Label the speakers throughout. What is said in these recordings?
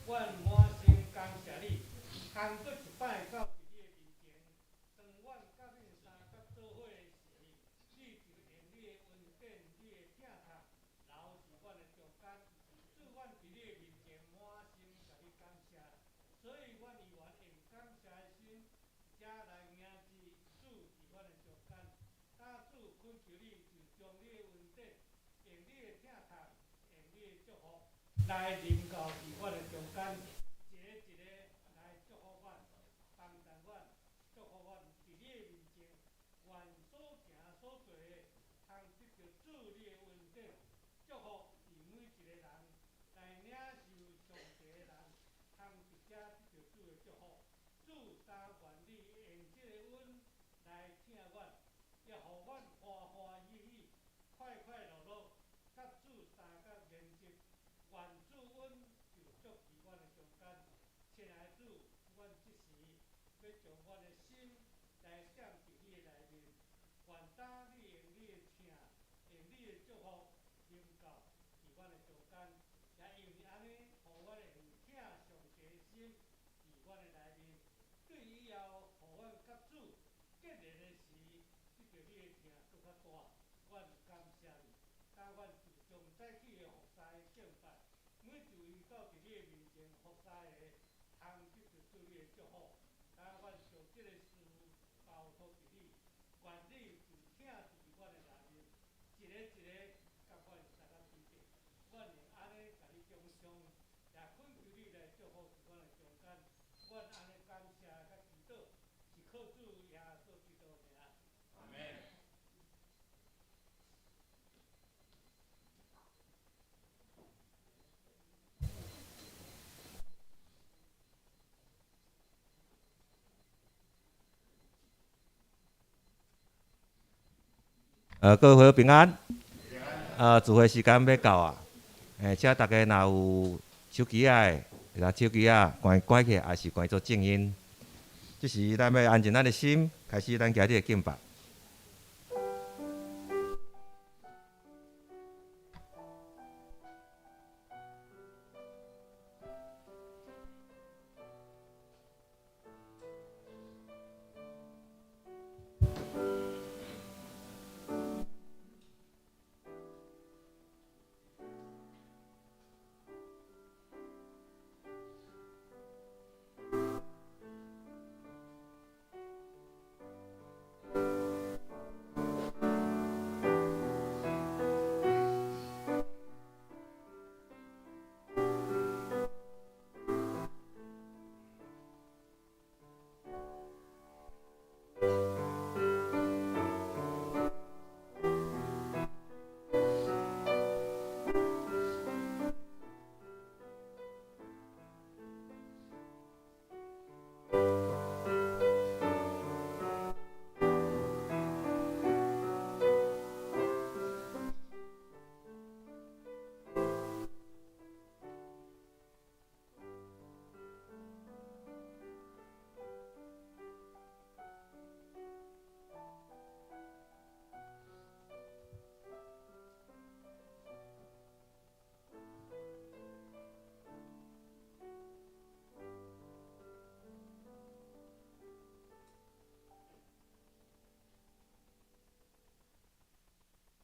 Speaker 1: 阮满心感谢你，通过一摆到伫你的面前，当阮甲恁三甲做伙的时，你就用你的恩典、你的疼痛，留伫阮的中间，使阮伫你的面前满心甲你感谢。所以，阮依然用感谢的心，才来迎接主伫阮的中间。打主恳求你，就将你的恩典、用你的疼痛、用你的祝福来临到伫阮的中间，一个一个来祝福阮、帮助阮、祝福阮伫你的面前，愿所行所做的，通得到主你的恩典、祝福伫每一个人来领受上帝的人，通直接得到主的祝福。主但愿你用这个恩来疼阮，也互阮欢欢喜喜、快快乐乐，甲主三甲连接。愿主恩就足伫阮的中间。亲爱的主，阮即时要将阮的心来点伫你的内面，愿当你用你的疼、用你的祝福临到伫阮的中间，也因为安尼，互阮会疼上帝的心伫阮的内面。对以后，互阮甲主结连的时，得到你的疼搁较大。阮感谢你，但阮就将早起的服侍敬拜，每一位到伫你的面前服侍的，通得到主你的祝福。但阮将这个事交托伫你，愿你就疼伫阮的内面，一个一个甲阮三甲对底。阮会安尼甲你奖赏，也恳求你来祝福伫阮的中间。阮安尼感谢甲祈祷，是靠主耶稣基督的名。阿门。
Speaker 2: 各位朋友平安。聚会时间要到啊！请大家若有手机仔的，手机仔关起，也是关做静音。这时咱要安静咱的心，开始咱今日的敬拜。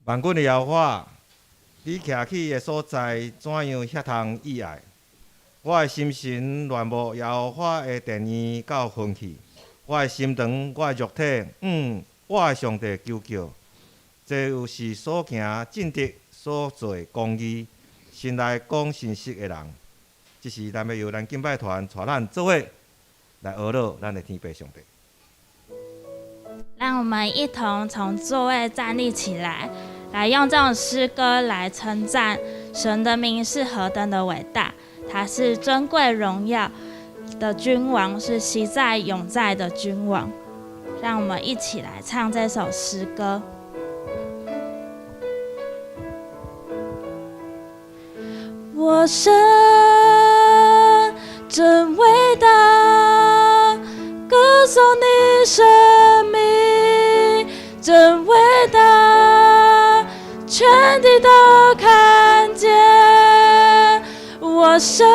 Speaker 2: 万军的耶和华，你徛起的所在怎样遐通意爱？我的心神乱无耶和华的殿院到昏去，我的心肠，我的肉体，我的上帝求叫。这就是所行正直、所做公义、心内讲信实的人。这是咱要由咱敬拜团带咱做伙来学乐咱的天父上帝。
Speaker 3: 让我们一同从座位站立起来，来用这种诗歌来称赞神的名是何等的伟大，他是尊贵荣耀的君王，是昔在永在的君王。让我们一起来唱这首诗歌。我神真伟大，歌颂你生命真伟大，全地都看见我神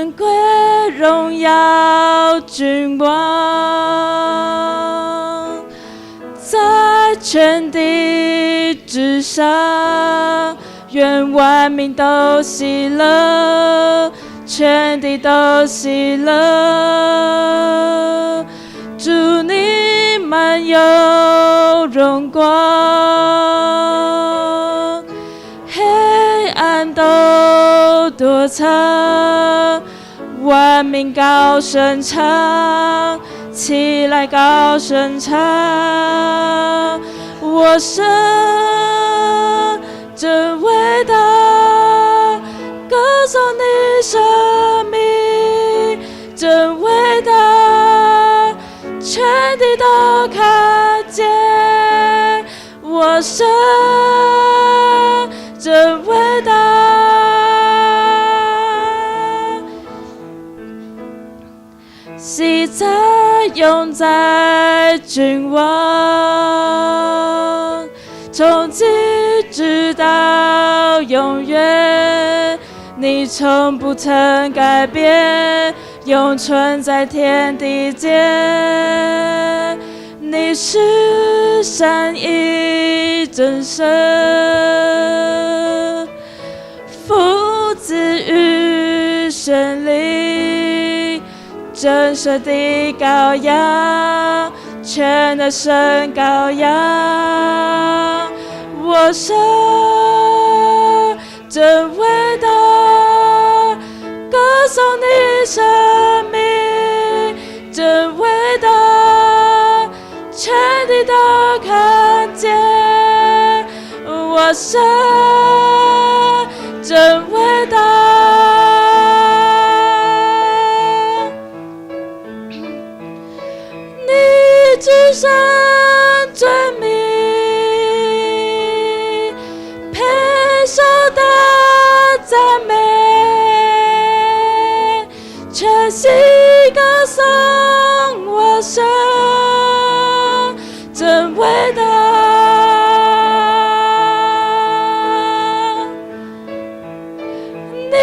Speaker 3: 尊贵荣耀君王，在全地之上，愿万民都喜乐，全地都喜乐。主你满有荣光，黑暗都躲藏，万民高声唱，起来高声唱，我神真伟大，歌颂你生命真伟大，全地都看见，我神真伟大。喜在永在君王，从今直到永远，你从不曾改变，永存在天地间。你是善意真神，父子与神灵，真神的羔羊，全能神羔羊，我神真伟大，歌颂你生命真伟大，全地都看见，我神真伟大。你至圣尊名，配受大赞美，全心歌颂我神真伟大。你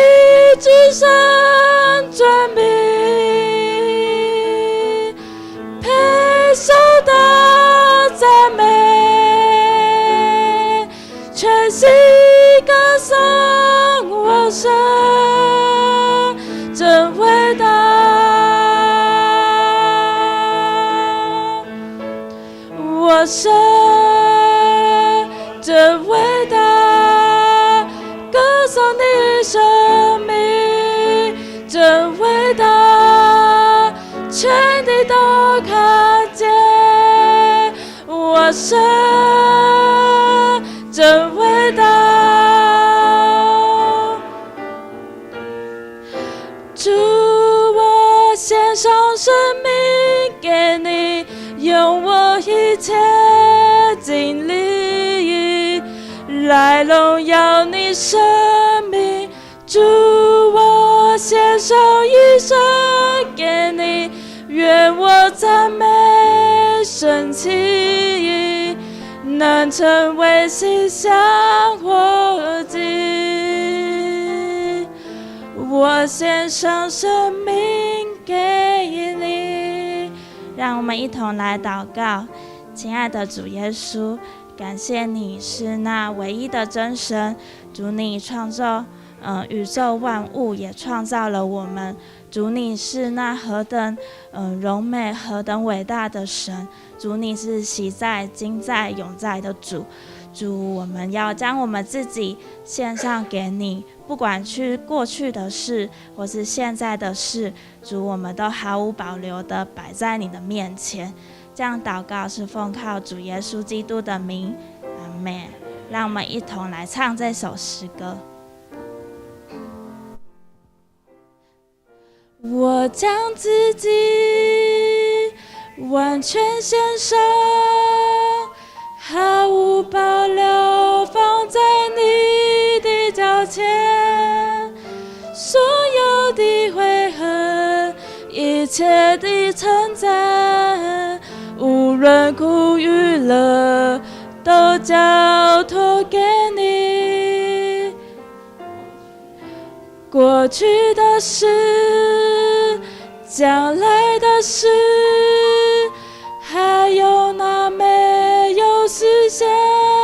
Speaker 3: 至圣尊名，配受大赞美，全心歌颂我神真伟大，我神真伟大，歌颂你生命真伟大，全地都看见，我神真伟大。主，我献上生命给你，用我一切精力来荣耀你生命。主，我献上一生给你，愿我赞美神奇，能成为馨香火祭。我献上生命给你。让我们一同来祷告。亲爱的主耶稣，感谢你是那唯一的真神，主你创造宇宙万物，也创造了我们。主你是那何等荣美、何等伟大的神。主你是昔在、今在、永在的主。主，我们要将我们自己献上给你，不管去过去的事或是现在的事，主我们都毫无保留的摆在你的面前。这样祷告是奉靠主耶稣基督的名，阿们。让我们一同来唱这首诗歌。我将自己完全献上，毫无保留放在你的脚前，所有的悔恨，一切的称赞，无论苦与乐，都交托给你。过过去的事，将来的事，还有那没有实现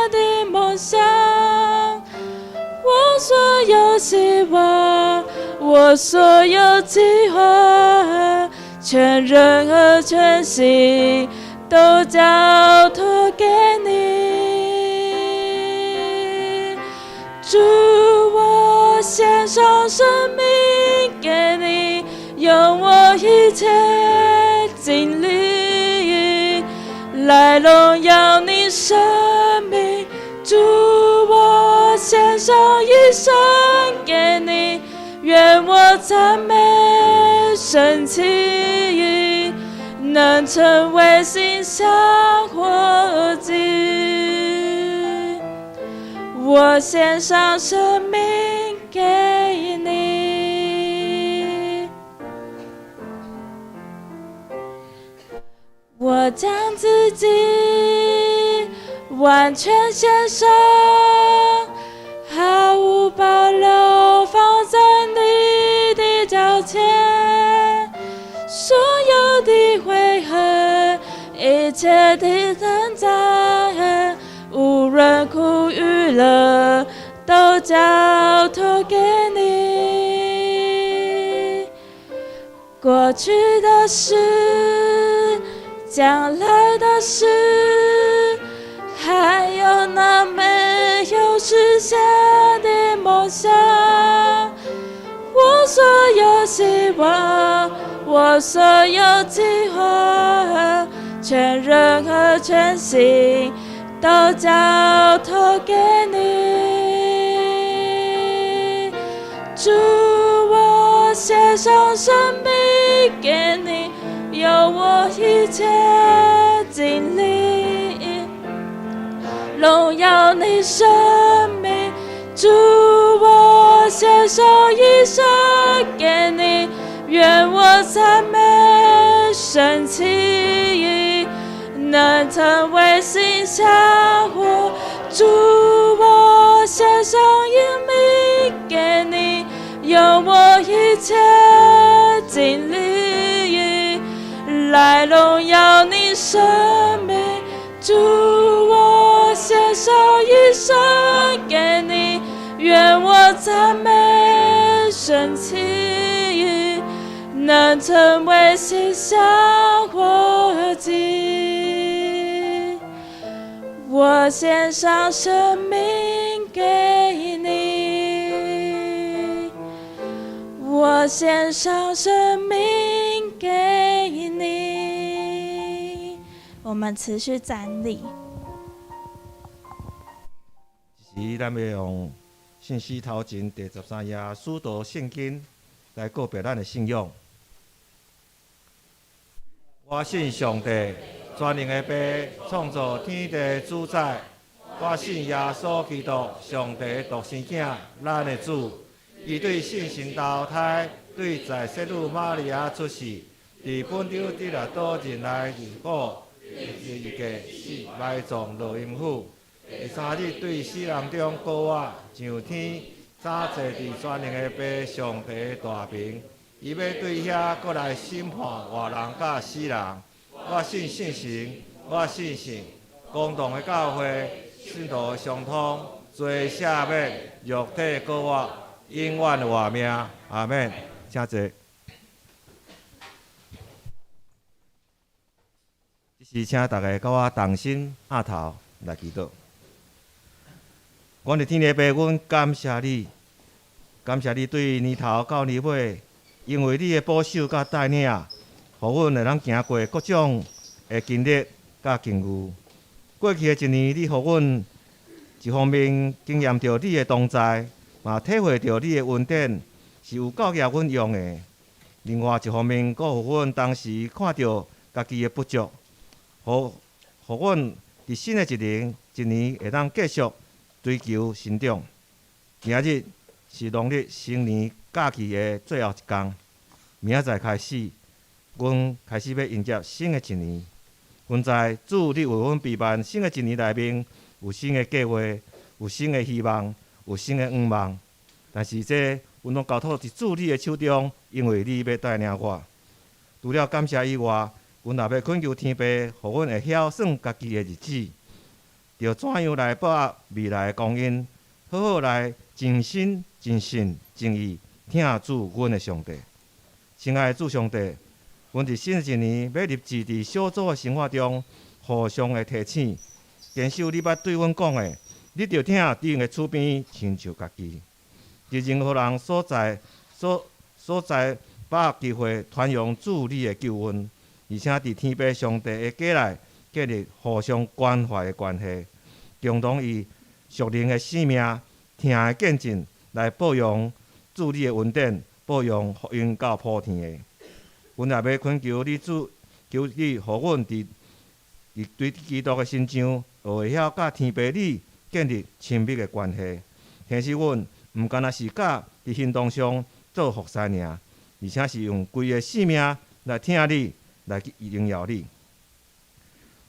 Speaker 3: 的梦想。我所有希望，我所有计划，全人和全心都交托给你。主，我献上生命给你，用我一切精力来荣耀你生命。主，我献上一生给你，愿我赞美神奇，能成为馨香火祭。我献上生命给你，我将自己完全献上，毫无保留放在你的脚前。所有的悔恨，一切的挣扎，无论苦与乐，都交托给你。过去的事，将来的事，还有那没有实现的梦想。我所有希望，我所有计划，全人和全心都交托给你。主，我献上生命给你，用我一切精力荣耀你生命。主，我献上一生给你，愿我赞美神奇，能成为馨香火。主，我献上一命给你，用我一切精力来荣耀你生命。主，我献上一生给你，愿我赞美神奇，能成为馨香火祭。我献上生命给你，我献上生命给你。我们持续站立。
Speaker 2: 是咱要用信息头前第13页使徒圣经来告别咱的信仰。我信上帝，全能的爸，创造天地主宰。我信耶稣基督，上帝独生囝，咱的主。伊对圣神投胎，对在圣女玛利亚出世，伫本州得了岛人来入股，伊个死埋葬落阴府。第3日对死人中高活上天，早坐伫全能的爸上帝大屏，伊要对遐搁来审判活人甲死人。我信圣神，我信神，公堂的教会，信徒相通，罪赦免，肉体高活，永远的活命。阿免。请坐。是请大家甲我同心合头来祈祷。我的天父爸，阮感谢你，感谢你对年头到年尾，因为你的保守甲带领，互阮会当行过各种的经历甲境遇。过去的一年，你互阮一方面经验到你的同在，嘛体会到你的恩典是有够业阮用的。另外一方面，阁互阮当时看到家己的不足，互阮伫新的一年会当继续追求成长。今日是农历新年假期的最后一天，明仔载开始，阮开始要迎接新的一年。阮知主你为阮备办新的一年内面有新的计划，有新的希望，有新的愿望。但是这阮拢交托伫主你的手中，因为你要带领我。除了感谢以外，阮也要恳求天父，互阮会晓算家己的日子，着怎样来把握未来的光阴，好好来尽心、尽性、尽意听主阮的上帝。亲爱的主上帝，阮伫新一年要立志伫小组的生活中，互相的提醒，坚守你捌对阮讲的，你着听敌人的厝边，亲像家己。伫任何人所在把握机会传扬主你的救恩，而且伫天父上帝的家内建立互相关怀的关系，共同以属灵的生命、听的见证来保养主你的恩典，保养福音到普天的。阮也要恳求你主，求你，互阮伫对基督的心上，会晓甲天父你建立亲密的关系，提示阮毋干那是甲伫行动上做服侍尔，而且是用规个生命来听你，来荣耀你。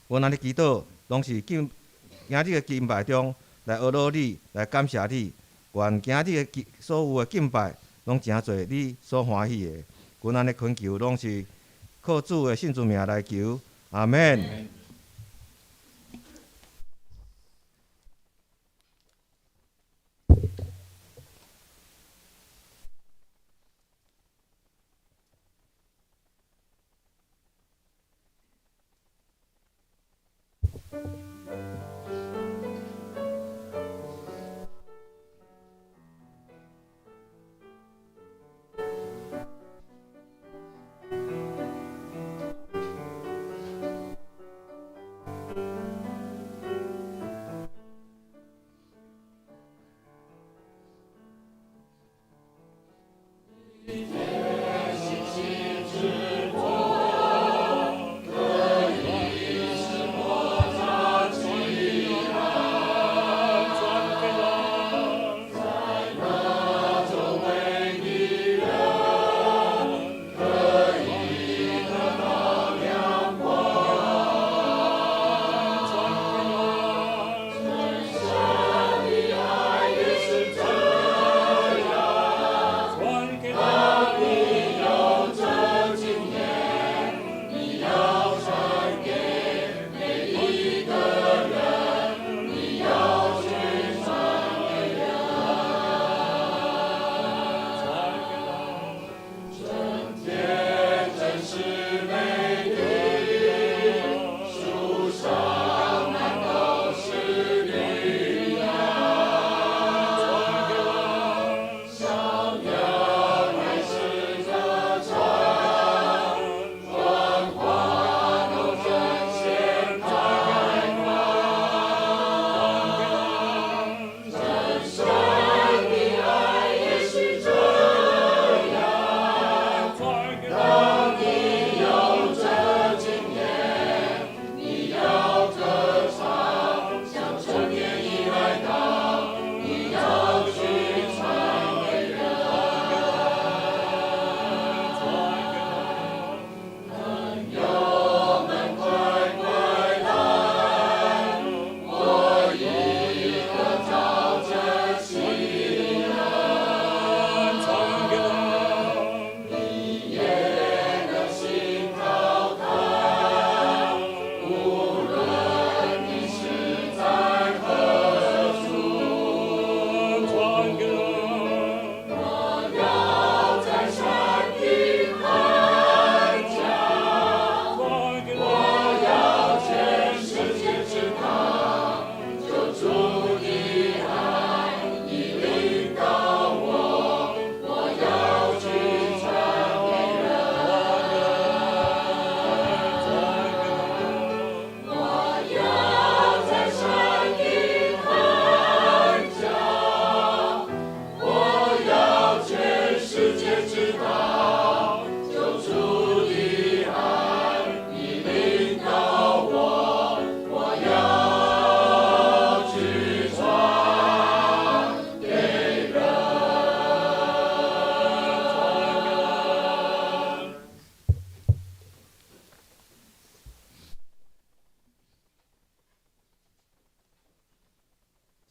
Speaker 2: 阮安尼祈祷，拢是今日的敬拜中来学习你，来感谢你。愿今日的所有的敬拜，拢诚侪你所欢喜的。阮安尼恳求，拢是靠主的圣主名来求，阿门。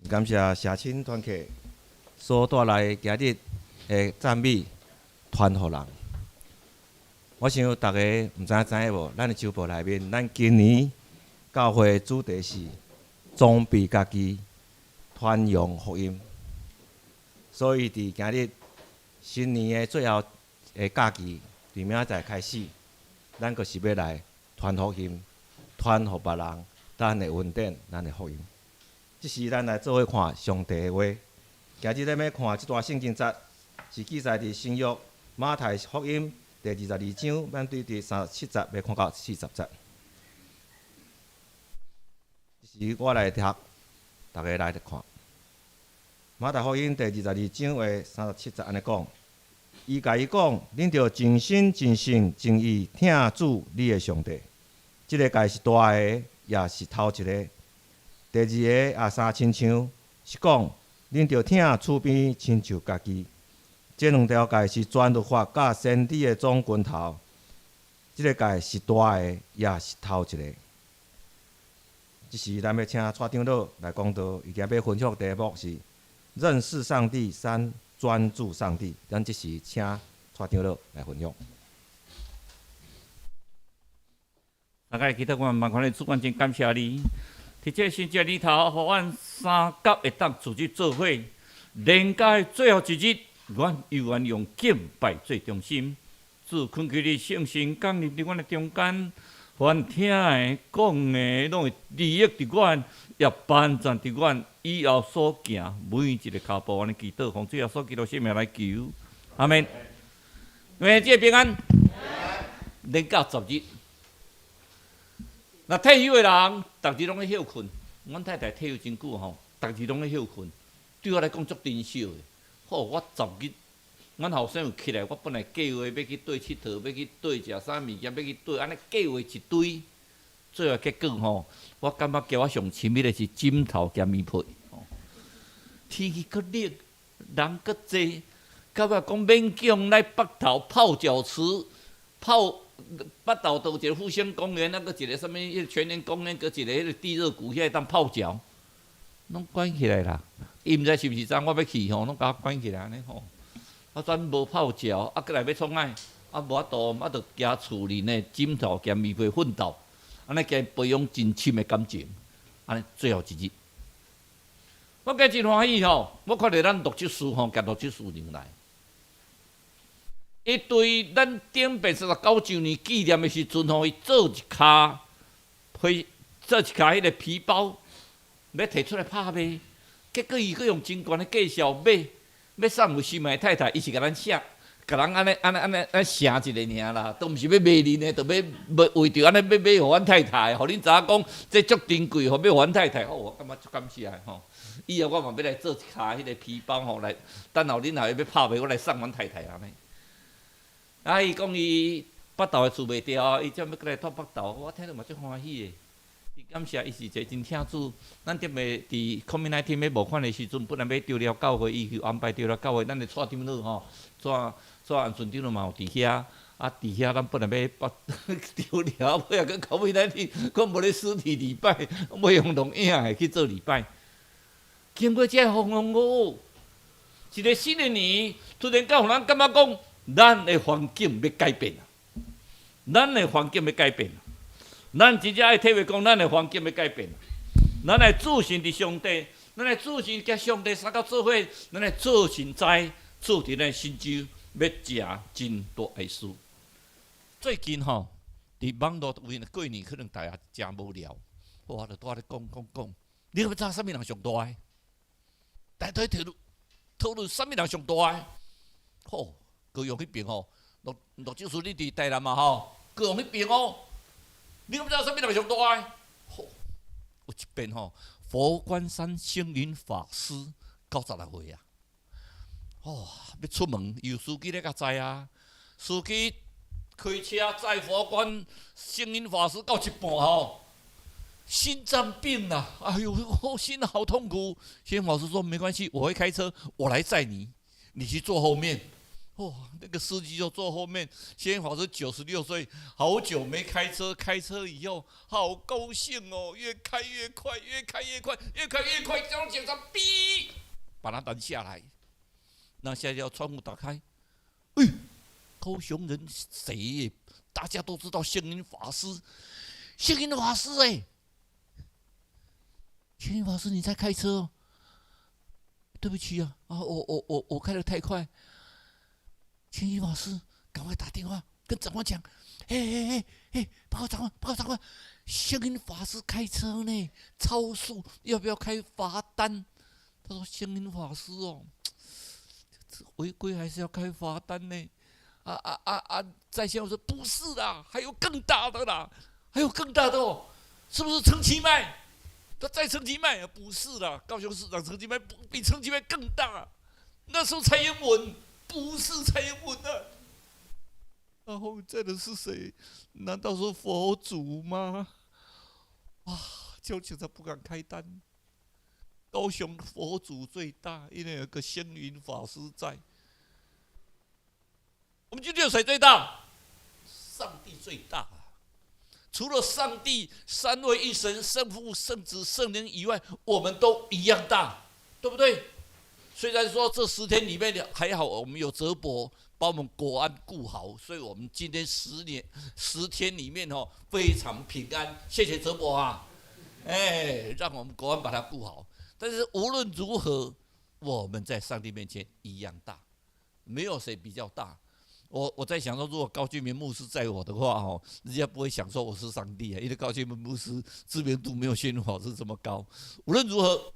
Speaker 2: 感谢社青团契所带来今日的赞美传互人。我想大家毋知影无？咱的周报内面，咱今年教会主题是装备家己，传扬福音。所以伫今日新年的最后的假期，伫明仔载开始，咱就是要来传福音，传互别人咱的恩典，咱的福音。即是咱来做伙看上帝的话。今日咱要看即段圣经节，是记载伫新约马太福音第22章，咱对第37节要看到40节。即是我来读，大家来看。马太福音第22章的37节安尼讲：伊甲伊讲，恁着尽心、尽性、尽意听主你的上帝。即个界是大个，也是头一个。第二个也相亲像，是讲恁着听厝边亲像家己。这两条界是全律法甲先知的总拳头。即个界是大个，也是头一个。即时咱要请蔡长老来讲道，伊今要分享题目是认识上帝3专注上帝。咱即时请蔡长老来分享。
Speaker 4: 大家记得我万款的主管真感谢你。伫这新节里头，互阮三甲会当组织做伙，连假最后一日，阮犹原用敬拜做中心。主恳求你圣神降临伫阮的中间，互阮听的、讲的，拢会利益伫阮，也帮助伫阮以后所行每一个脚步。阮的祈祷，奉主耶稣基督圣名来求，阿门。愿这平安。连假10日。那退休的人，逐日拢咧休困。阮太太退休真久吼，逐日拢咧休困，对我来讲足珍惜的。好，我10日，阮后生有起来，我本来计划要去佗佚佗，要去佗食啥物件，要去佗，安尼计划一堆，最后结果吼，我感觉叫我上亲密的是枕头兼棉被。天气搁热，人搁济，到尾讲勉强来北头泡脚池泡。北投倒一个复兴公园，那个一个什么全联公园，搁一个迄个地热谷遐当泡脚，拢关起来啦。伊毋知是毋是知我要去吼，拢甲我关起来安尼吼。啊，转无泡脚，啊，过来要创爱，啊，无法度，啊，着加厝里呢枕头兼棉被奋斗，安尼加培养真深的感情，安尼最后一日，我加真欢喜吼。我看着咱录即书吼，夹录即书入来。伊对咱顶边39周年纪念的时阵，吼，伊做一卡迄个皮包，要摕出来拍卖。结果伊佫用真悬的价销买，要送有心爱太太，伊是甲咱写，甲人安尼写一个尔啦，都毋是要卖恁的，就要为着安尼要互阮太太，互恁知影讲这足珍贵，互要互阮太太。哦，我感觉足感谢吼。以后我嘛要来做一卡迄个皮包吼，来等候恁后要拍卖，我来送阮太太安尼。啊！伊讲伊北投的厝卖掉，伊才要过来拖北投，我听着嘛足欢喜的。伊感谢伊是一个真听主，咱踮个伫 COVID-19 要募款的时阵，本来要丢了教会，伊去安排丢了教会，咱的蔡长老吼，蔡安顺长老嘛有伫遐，啊伫遐咱本来要丢了，尾也去 COVID-19，讲无咧实体礼拜，要用录影的去做礼拜。经过这风风雨雨，一个新的年，突然间互咱感觉讲。咱的环境要改变啊！咱的环境要改变啊！咱真正爱体会讲，咱的环境要改变啊！咱来自信伫上帝，咱来自信甲上帝三角做伙，咱来做神知，做伫咱心州要食真大的事。最近吼，伫网络为了过年可能大家真无聊，我就拄咧讲，你要知影啥物人上大个？大家讨论啥物人上大个？好。高雄迄边吼，陆教授你伫台南嘛吼，高雄迄边吼，你敢知影啥物人上大个？吼，有一边吼，佛光山星云法师96岁啊，哦，要出门，有司机咧甲载啊，司机开车载佛光星云法师到一半吼，心脏病啦，哎呦，心好痛苦。星云法师说没关系，我会开车，我来载你，你去坐后面。哦，那个司机就坐后面。先生法师96岁，好久没开车，开车以后好高兴哦，越开越快，越开越快，越开越快，交警察逼把他拦下来。那下条窗户打开，哎，高雄人谁？大家都知道星云法师，星云法师哎，星云法师你在开车哦？对不起啊，我开得太快。星云法师，赶快打电话跟长官讲，报告长官，星云法师开车呢，超速，要不要开罚单？他说星云法师哦，违规还是要开罚单呢？在线我说不是啦，还有更大的啦，还有更大的哦，是不是陈其迈？他在陈其迈不是啦，高雄市长陈其迈比陈其迈更大，那时候蔡英文不是蔡英文啊。然后再的是谁？难道是佛祖吗？啊，叫警察不敢开单。高雄佛祖最大，因为有个星云法师在。我们今天有谁最大？上帝最大。除了上帝三位一神、圣父、圣子、圣灵以外，我们都一样大，对不对？虽然说这10天里面还好，我们有泽伯把我们国安顾好，所以我们今天10天里面非常平安，谢谢泽伯啊，让我们国安把它顾好。但是无论如何，我们在上帝面前一样大，没有谁比较大。我在想说，如果高俊明牧师在我的话，人家不会想说我是上帝啊，因为高俊明牧师知名度没有宣老师这么高。无论如何，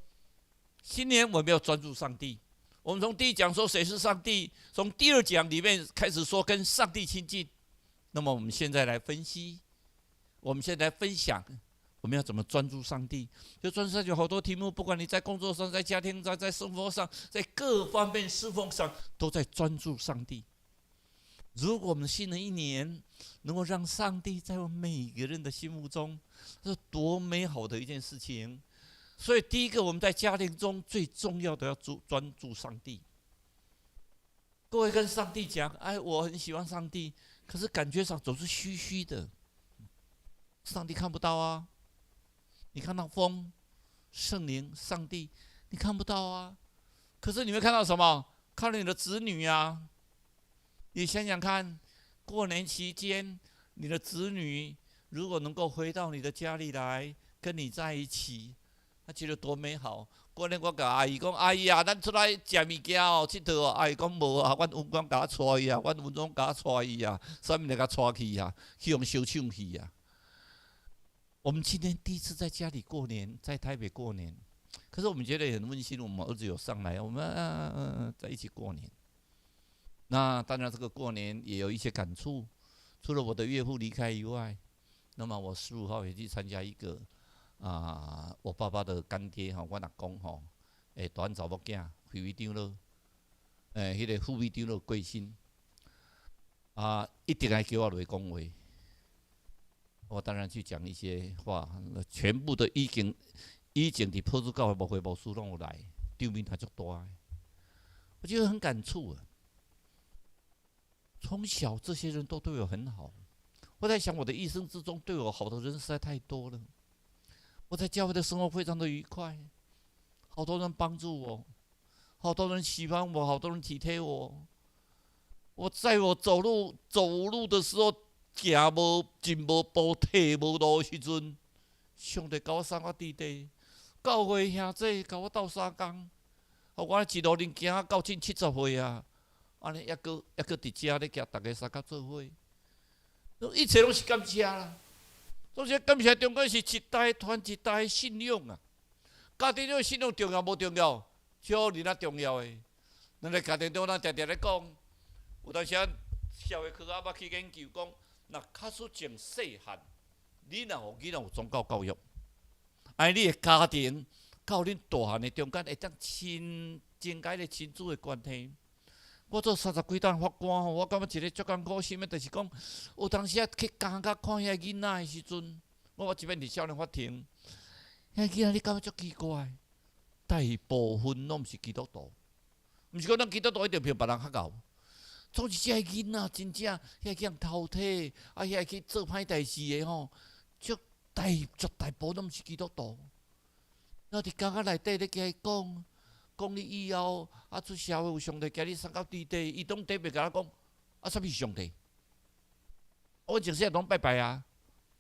Speaker 4: 今年我们要专注上帝。我们从第1讲说谁是上帝，从第2讲里面开始说跟上帝亲近。那么我们现在来分析，我们现在来分享，我们要怎么专注上帝？就专注上帝有好多题目，不管你在工作上、在家庭上、在生活上、在各方面侍奉上，都在专注上帝。如果我们新的一年能够让上帝在我们每个人的心目中，这是多美好的一件事情。所以第一个，我们在家庭中最重要的要专注上帝。各位跟上帝讲，我很喜欢上帝，可是感觉上总是虚虚的，上帝看不到啊。你看到风、圣灵、上帝，你看不到啊。可是你会看到什么？看到你的子女啊。你想想看，过年期间，你的子女如果能够回到你的家里来，跟你在一起，他觉得多美好。过年我甲阿姨讲，阿姨啊，咱出来食物件哦，佚佗哦。阿姨讲无啊，阮文官甲我带伊啊，阮文总甲我带伊啊，啥物来甲带去啊？去用烧唱去啊。我们今天第一次在家里过年，在台北过年，可是我们觉得很温馨。我们儿子有上来，我们在一起过年。那当然，这个过年也有一些感触。除了我的岳父离开以外，那么我15号也去参加一个我爸爸的干爹我阿公大查某囝副委长了，迄个副委长了过身，一定来叫我来讲话。我当然去讲一些话，全部的以前伫波斯教会牧会牧师拢有来，场面还足大的，我觉得很感触啊。从小这些人都对我很好，我在想我的一生之中对我好的人实在太多了。我在教会的生活非常的愉快，好多人帮助我，好多人喜欢我，好多人体贴我。我在我走路的时候，行无进无步，退无路的时阵，上帝甲我送我弟弟，教会兄弟甲我斗相共，我一路行到近70岁啊。安尼还佫伫遮咧，甲大家相共做伙，一切拢是感谢啦。所以感谢中间是一代传一代的信仰啊。家庭中的信仰重要无重要？超哩那重要的。咱咧家庭中，咱常常咧讲，有当时社会科学捌去研究讲，若卡数从细汉，你若互囡仔有宗教教育，你的家庭到恁大汉的中间会当增加咧亲子的关系。我做30几档法官我感觉一个足艰苦心的，就是讲，有当时去监甲看遐囡仔的时阵，我即边伫少年法庭，遐囡仔你感觉足奇怪，大部分拢毋是基督徒，毋是讲咱基督徒一定比别人较贤，总是遮囡仔真正遐去偷摕，遐去做歹代志的绝大部分拢毋是基督徒。那伫监甲内底咧甲伊讲。讲你以后出社会有上帝叫你送到地底，伊拢特别甲我讲，啥物是上帝？我从小拢拜拜啊，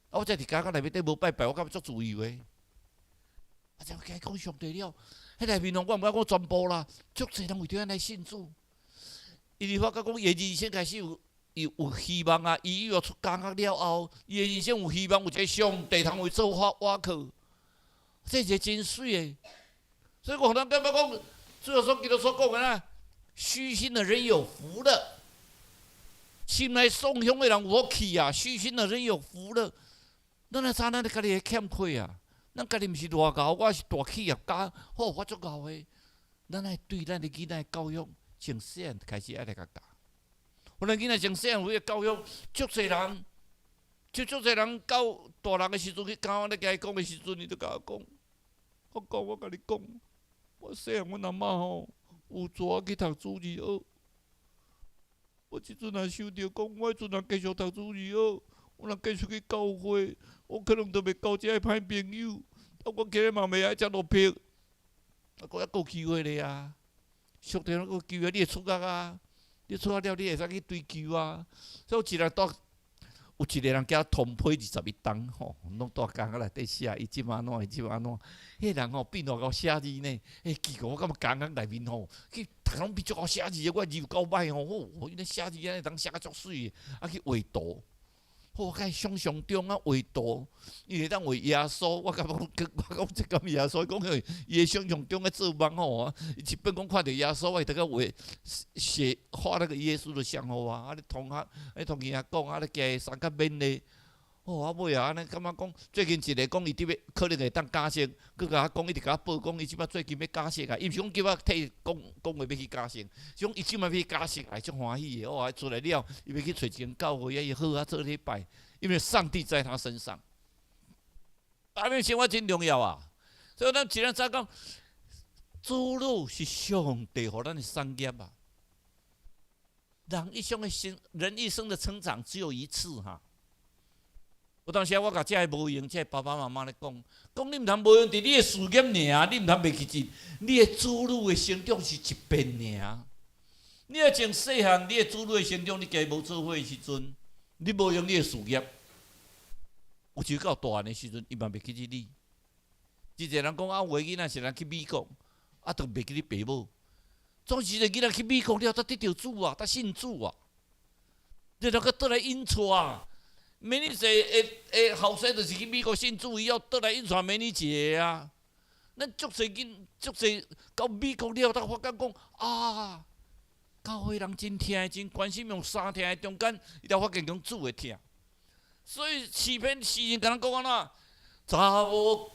Speaker 4: 我在伫家内面底无拜拜，我感觉足自由诶。才甲伊讲上帝了，迄内面我毋敢讲全部啦，足侪人为着安尼信主。伊就发觉讲，伊诶人生开始有希望啊！伊以后出工学了后，伊诶人生有希望，有一个上帝通为做瓦靠，这是真水诶。所以我人感觉讲，主耶稣基督所讲的啊，虚心的人有福了，心内颂香的人有福气啊！虚心的人有福了。咱来知咱家己会欠亏啊！咱家己毋是偌高，我是大企业家，好，我足高诶。咱爱对咱的囡仔教育，从细汉开始爱来甲教。有咱囡仔从细汉有迄教育，足侪人，足侪人到大人的时阵去教我咧，甲伊讲的时阵，伊就甲我讲，我甲你讲，我细汉阮阿嬷吼有带我去读主义学，我即阵也想着讲，我迄阵若继续读主义学，我若继续去教会，我可能就袂交这个歹朋友，我今日嘛袂爱食落魄，还有机会咧啊！上帝还有机会，你会出国啊！你出国了，你会使去追求啊！所以有一日有一个人叫通批21档吼，拢住工仔内底写，伊即安怎，伊即安怎？迄个人吼变偌够写字呢？奇怪，我感觉工仔内面吼，去读拢比足够写字的，我字有够歹吼，伊咧写字安尼通写甲足水的，去画图。我甲伊想象中画图，伊会当画耶稣，我感觉我讲即个耶稣，讲伊诶想象中诶做梦吼，伊一本讲看到耶稣，我会当个画那个耶稣的像互我，咧同伊讲，咧加伊三角面咧。尾啊，安尼感觉讲，最近一个讲伊伫要可能会当加薪，佮甲我讲，伊直甲我报讲，伊即摆最近要加薪啊，伊毋是讲叫我替讲话要去加薪，是讲伊即摆要去加薪，哎，足欢喜的。出来了，伊要去找一间教会，伊好做礼拜，因为上帝在他身上。阿妹生活真重要啊，所以咱一日早讲，主路是上帝互咱的产业啊。人一生的成长只有一次哈。有当时我甲遮个无用，遮个爸爸妈妈咧讲你毋通无用伫你的事业尔，你毋通袂记进，你的子女的成长是一遍尔。你若从细汉，你的子女的成长，你家无做伙的时阵，你无用你的事业，有时到大汉的时阵，伊嘛袂记起你。一个人讲有个囡仔是人去美国，都袂记你爸母。总是一个囡仔去美国了，才得着主啊，才信主啊，你著搁倒来引错啊。明年一后生就是去美国信主以后，倒来印传明年一个啊。咱足侪到美国了，才发觉讲啊，教会人真听真关心，用三听的中间，伊才发现讲主会听。所以诗篇诗人甲咱讲安怎？查某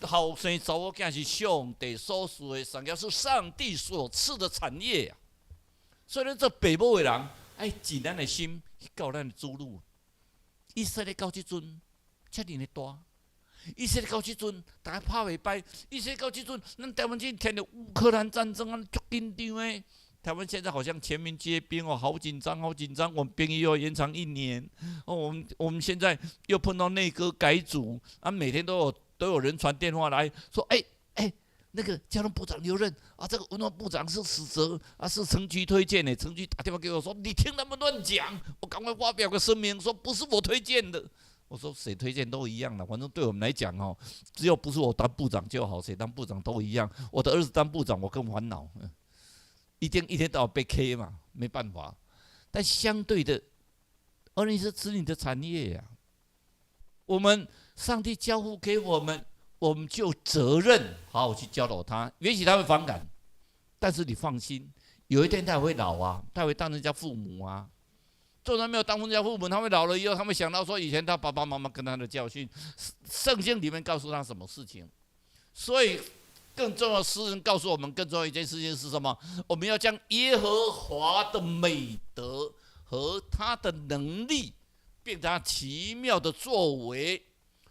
Speaker 4: 后生查某囝是上帝所赐的产业，是上帝所赐的产业啊。所以咱做父母的人，爱尽咱的心去教咱的子女。以色列到即阵，遮尔的大；以色列到即阵，大家拍袂败；以色列到即阵，咱台湾真听着乌克兰战争啊，足紧张诶。台湾现在好像全民皆兵哦，好紧张，好紧张。我们兵役又要延长1年哦。我们现在又碰到内阁改组啊，每天都有人传电话来说，那个交通部长留任啊，这个文化部长是死者啊，是城区推荐的。城区打电话给我说，你听他们乱讲，我赶快发表个声明说不是我推荐的。我说谁推荐都一样了，反正对我们来讲哦，只要不是我当部长就好，谁当部长都一样。我的儿子当部长，我更烦恼，一天到晚被 K 嘛，没办法。但相对的，儿女是子女的产业呀，我们上帝交付给我们。我们就责任好好去教导他，也许他会反感，但是你放心，有一天他也会老啊，他也会当人家父母啊。就算没有当人家父母，他会老了以后，他会想到说以前他爸爸妈妈跟他的教训，圣经里面告诉他什么事情。所以更重要，诗人告诉我们更重要一件事情是什么？我们要将耶和华的美德和他的能力，并他奇妙的作为。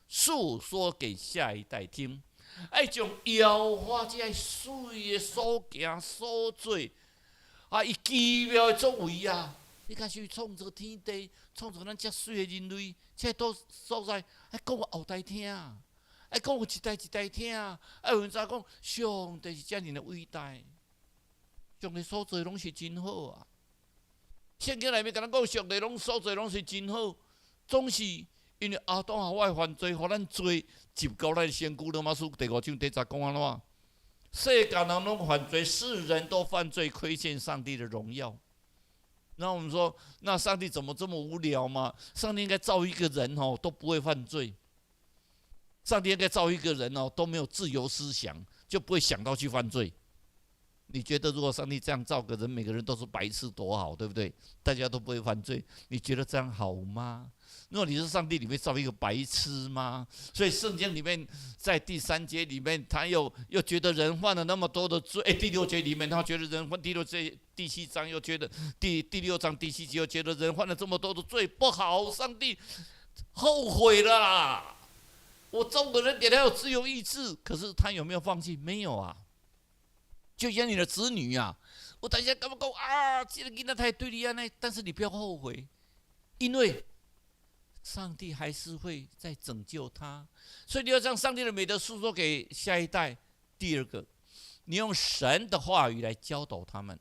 Speaker 4: 诉说给下一代听，爱将耶和华这水的所行所做，伊奇妙的作为啊！你看，是创造天地，创造咱遮水的人类，这都所在，爱讲互后代听，爱讲有一代一代听，爱有人知讲上帝是遮尔的伟大，上帝所做拢是真好啊。圣经内面甲咱讲，上帝拢所做拢是真好，总是因为亚当夏娃的犯罪，互咱罪入到咱身躯。罗马书第5章第10讲安怎？世间人拢犯罪，世人都犯罪，亏欠上帝的荣耀。那我们说，那上帝怎么这么无聊嘛？上帝应该造一个人都不会犯罪。上帝应该造一个人都没有自由思想，就不会想到去犯罪。你觉得如果上帝这样造个人，每个人都是白痴多好，对不对？大家都不会犯罪，你觉得这样好吗？如果你是上帝，你会造一个白痴吗？所以圣经里面在第3节里面，他又觉得人犯了那么多的罪。第6节里面他觉得人犯，第7章又觉得第6章第7节又觉得人犯了这么多的罪不好，上帝后悔了啦。我造个人给他有自由意志，可是他有没有放弃？没有啊。就像你的子女啊，我等一下干嘛讲啊？这个囡仔太对你安尼，但是你不要后悔，因为上帝还是会再拯救他。所以你要将上帝的美德诉说给下一代。第二个，你用神的话语来教导他们，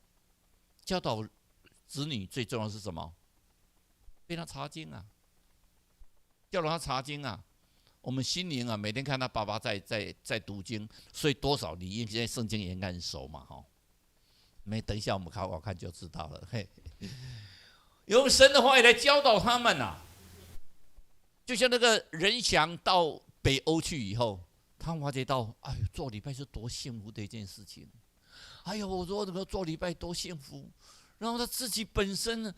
Speaker 4: 教导子女最重要的是什么？被他查经啊，教导他查经啊。我们心灵啊，每天看他爸爸在读经，所以多少你应该圣经也应该很熟嘛，没等一下我们考考看就知道了。嘿，用神的话语来教导他们啊，就像那个仁祥到北欧去以后，他发觉到，哎呦，做礼拜是多幸福的一件事情。哎呦，我说这个做礼拜多幸福，然后他自己本身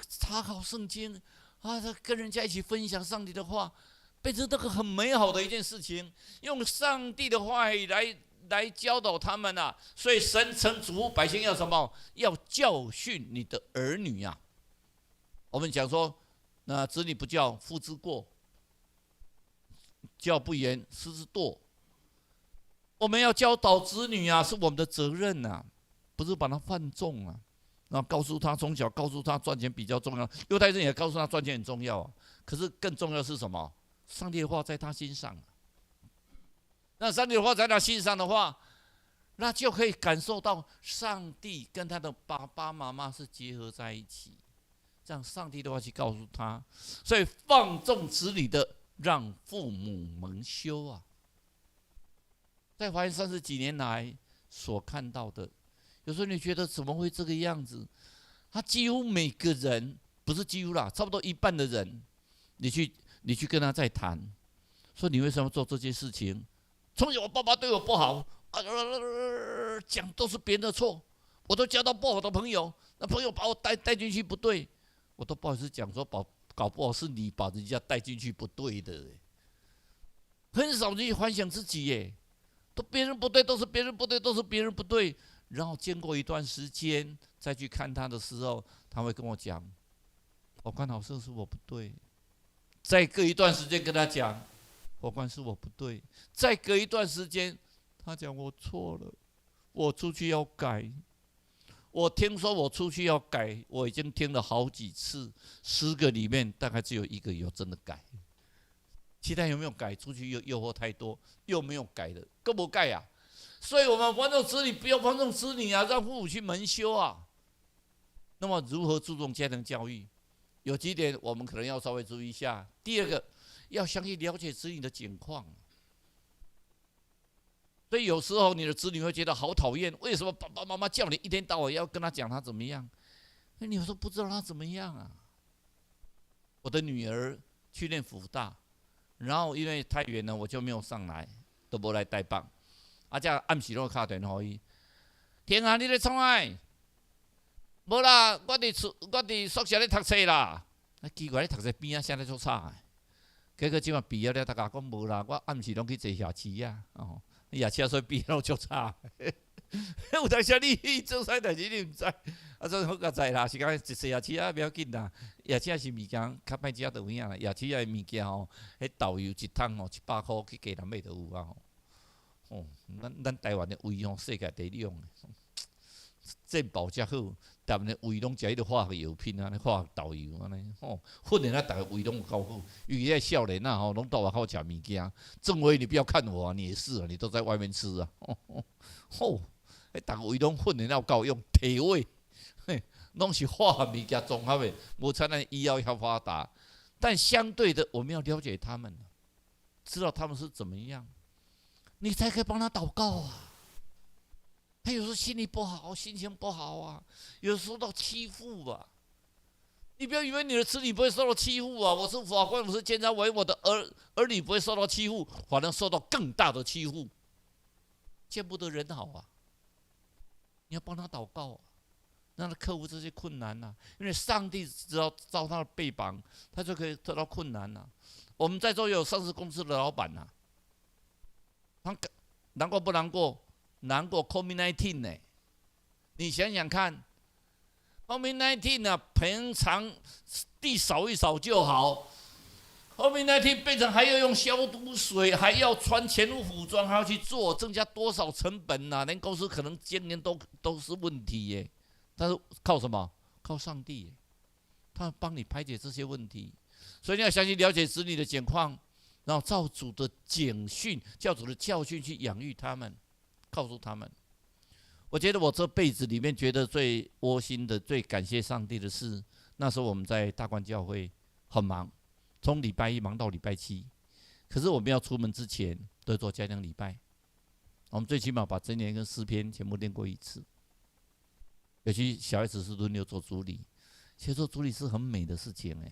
Speaker 4: 查考圣经啊，他跟人家一起分享上帝的话。变成这个很美好的一件事情，用上帝的话语来教导他们啊。所以神曾嘱咐百姓要什么？要教训你的儿女啊。我们讲说，那子女不教，父之过；教不严，师之惰。我们要教导子女啊，是我们的责任啊，不是把他放纵啊。然后告诉他，从小告诉他赚钱比较重要，犹太人也告诉他赚钱很重要啊。可是更重要是什么？上帝的话在他心上，那上帝的话在他心上的话，那就可以感受到上帝跟他的爸爸妈妈是结合在一起，这样上帝的话去告诉他。所以放纵子女的，让父母蒙羞啊。在华人30几年来所看到的，有时候你觉得怎么会这个样子？他几乎每个人，不是几乎啦，差不多一半的人，你去跟他再谈，说你为什么做这件事情？从小我爸爸对我不好，讲都是别人的错，我都交到不好的朋友，那朋友把我带进去不对，我都不好意思讲说，搞不好是你把人家带进去不对的，很少去反省自己耶，都别人不对，都是别人不对，都是别人不对。然后经过一段时间再去看他的时候，他会跟我讲，我看好像是我不对。再隔一段时间跟他讲，法官是我不对。再隔一段时间，他讲我错了，我出去要改。我听说我出去要改，我已经听了好几次，10个里面大概只有1个有真的改，其他有没有改？出去诱惑太多，又没有改的，更不改啊！所以我们放纵子女，不要放纵子女啊，让父母去蒙羞啊。那么如何注重家庭教育？有几点我们可能要稍微注意一下。第二个，要详细了解子女的情况。所以有时候你的子女会觉得好讨厌，为什么爸爸妈妈叫你一天到晚要跟他讲他怎么样？那你有时候不知道他怎么样啊。我的女儿去念辅大，然后因为太远了，我就没有上来，都没来带棒。啊，这暗时都打电话伊，天啊，你咧创啥？无啦，我伫宿舍咧读册啦。啊，奇怪，你读册边啊，啥咧做差？结果即马毕业了，大家讲无啦，我暗时拢去坐夜市啊。哦，夜市所以毕业拢做差。有当时你做啥代志你毋知？啊，所以好甲知啦，是讲一坐夜市啊，不要紧啦。夜市是物件，较歹食就有影啦。夜市诶物件吼，迄豆油一桶吼100块去鸡蛋买就有啊。哦，咱台湾的胃吼，世界第2种，健保才好。台湾的胃拢食迄个化学药品啊，化学豆油安尼吼，训练啊，逐个胃拢有够好。尤其迄少年啊吼，拢到外口食物件。郑伟，你不要看我啊，你也是啊，你都在外面吃啊。吼，迄逐个胃拢训练了够用，体位，嘿，拢是化学物件综合的，无像咱医药遐发达。但相对的，我们要了解他们，知道他们是怎么样，你才可以帮他祷告啊。他有时候心里不好，心情不好啊，有时候受到欺负啊。你不要以为你的子女不会受到欺负啊！我是法官，我是检察委员，我的儿女不会受到欺负，反而受到更大的欺负，见不得人好啊！你要帮他祷告啊，让他克服这些困难啊，因为上帝只要照他的背膀，他就可以得到困难啊。我们在座有上市公司的老板啊，他难过不难过？难过 COVID-19 呢？你想想看 ，COVID-19 呢，平常地扫一扫就好 ，COVID-19 变成还要用消毒水，还要穿全副武装，还要去做，增加多少成本啊？连公司可能经营都是问题耶。但是靠什么？靠上帝耶，他帮你排解这些问题。所以你要详细了解子女的情况，然后照主的警训、教主的教训去养育他们。告诉他们，我觉得我这辈子里面觉得最窝心的、最感谢上帝的事，那时候我们在大观教会很忙，从礼拜一忙到礼拜七，可是我们要出门之前都要做家庭礼拜，我们最起码把箴言跟诗篇全部念过一次，尤其小孩子是轮流做主礼，其实做主礼是很美的事情哎，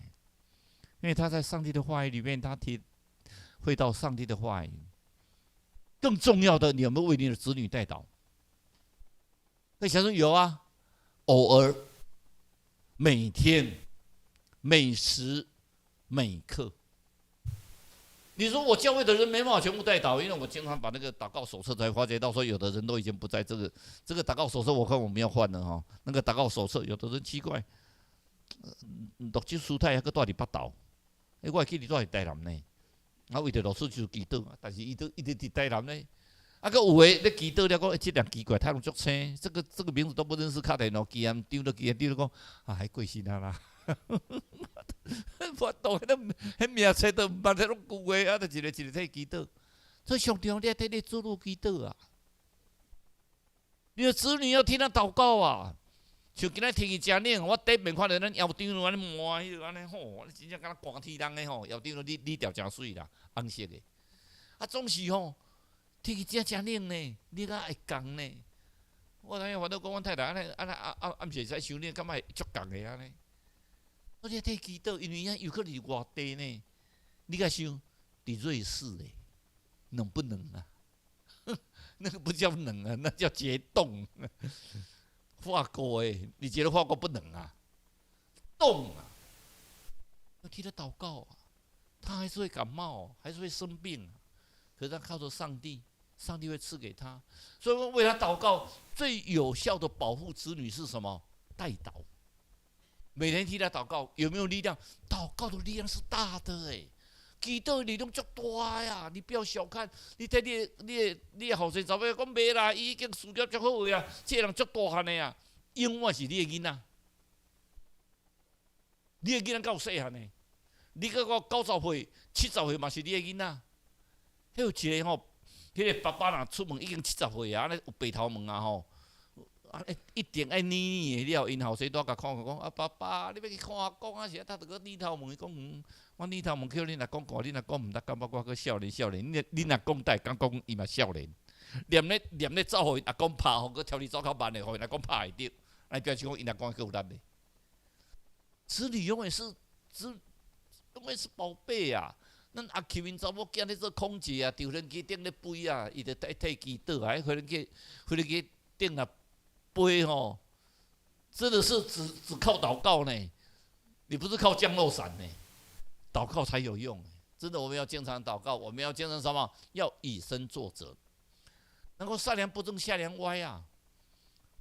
Speaker 4: 因为他在上帝的话语里面，他会到上帝的话语。更重要的，你有没有为你的子女代祷？那想说有啊，偶尔、每天、每时每刻。你说我教会的人没办法全部代祷，因为我经常把那个祷告手册才发觉到说，有的人都已经不在这个祷告手册，我看我们要换了哈。那个祷告手册，有的人奇怪，录这书太还搁住伫北岛，我会记得住伫台南呢。啊，为着老师就是祈祷嘛，但是伊直伫台南呢。啊，佮有诶咧祈祷了，讲这人奇怪，他们足青，这个名字都不认识，打电话记啊，丢了讲，啊，还过身啊啦。我到迄名册都毋捌迄种句话，啊，就一个替祈祷。所以上帝要替你做路祈祷啊，你的子女要听他祷告啊。像今仔天气真冷，我顶面看到咱校长安尼摸迄个安尼吼，真正敢若寒天人诶吼。校长你调真水啦，红色诶。啊，总是吼天气真冷呢，你敢会讲呢？我当然反正讲阮太太安尼暗时使收冷，感觉会足讲诶安尼。我咧替祈祷，因为遐有可能是外地呢。你甲想，伫瑞士诶，冷不冷啊？那个不叫冷啊，那叫结冻。法国诶，你觉得法国不冷啊？冻啊！要替他祷告啊，他还是会感冒，还是会生病啊。可是他靠着上帝，上帝会赐给他。所以为他祷告，最有效的保护子女是什么？代祷。每天替他祷告，有没有力量？祷告的力量是大的诶。祈祷的力量足大呀！你不要小看，你睇你后生查某讲袂啦，伊已经事业足好呀，这个人足大汉的呀，永远是你的囡仔。你的囡仔够细汉的，你到90岁、70岁嘛是你的囡仔。迄有一个吼，迄个爸爸若出门已经70岁啊，安尼有白头毛啊吼，啊一定爱黏的了，因后生都甲看讲啊爸爸，你要去看阿公啊是啊，他着个黏头毛，伊讲我黏头毛叫你若讲过，你若讲毋得，感觉我个少年，你若讲代讲伊嘛少年，念咧走，互阿公拍，互个跳你走较慢的，互因阿公拍会着，哎，表示讲因阿公够有力的。子女永远是宝贝啊！咱阿裘因查某囝咧做空姐啊，丢人机顶咧飞啊，伊着替祈祷啊，飞人机顶啊飞吼，真的是只靠祷告呢，你不是靠降落伞呢。祷告才有用，真的，我们要经常祷告，我们要经常什么？要以身作则，能够善良不正下梁歪啊！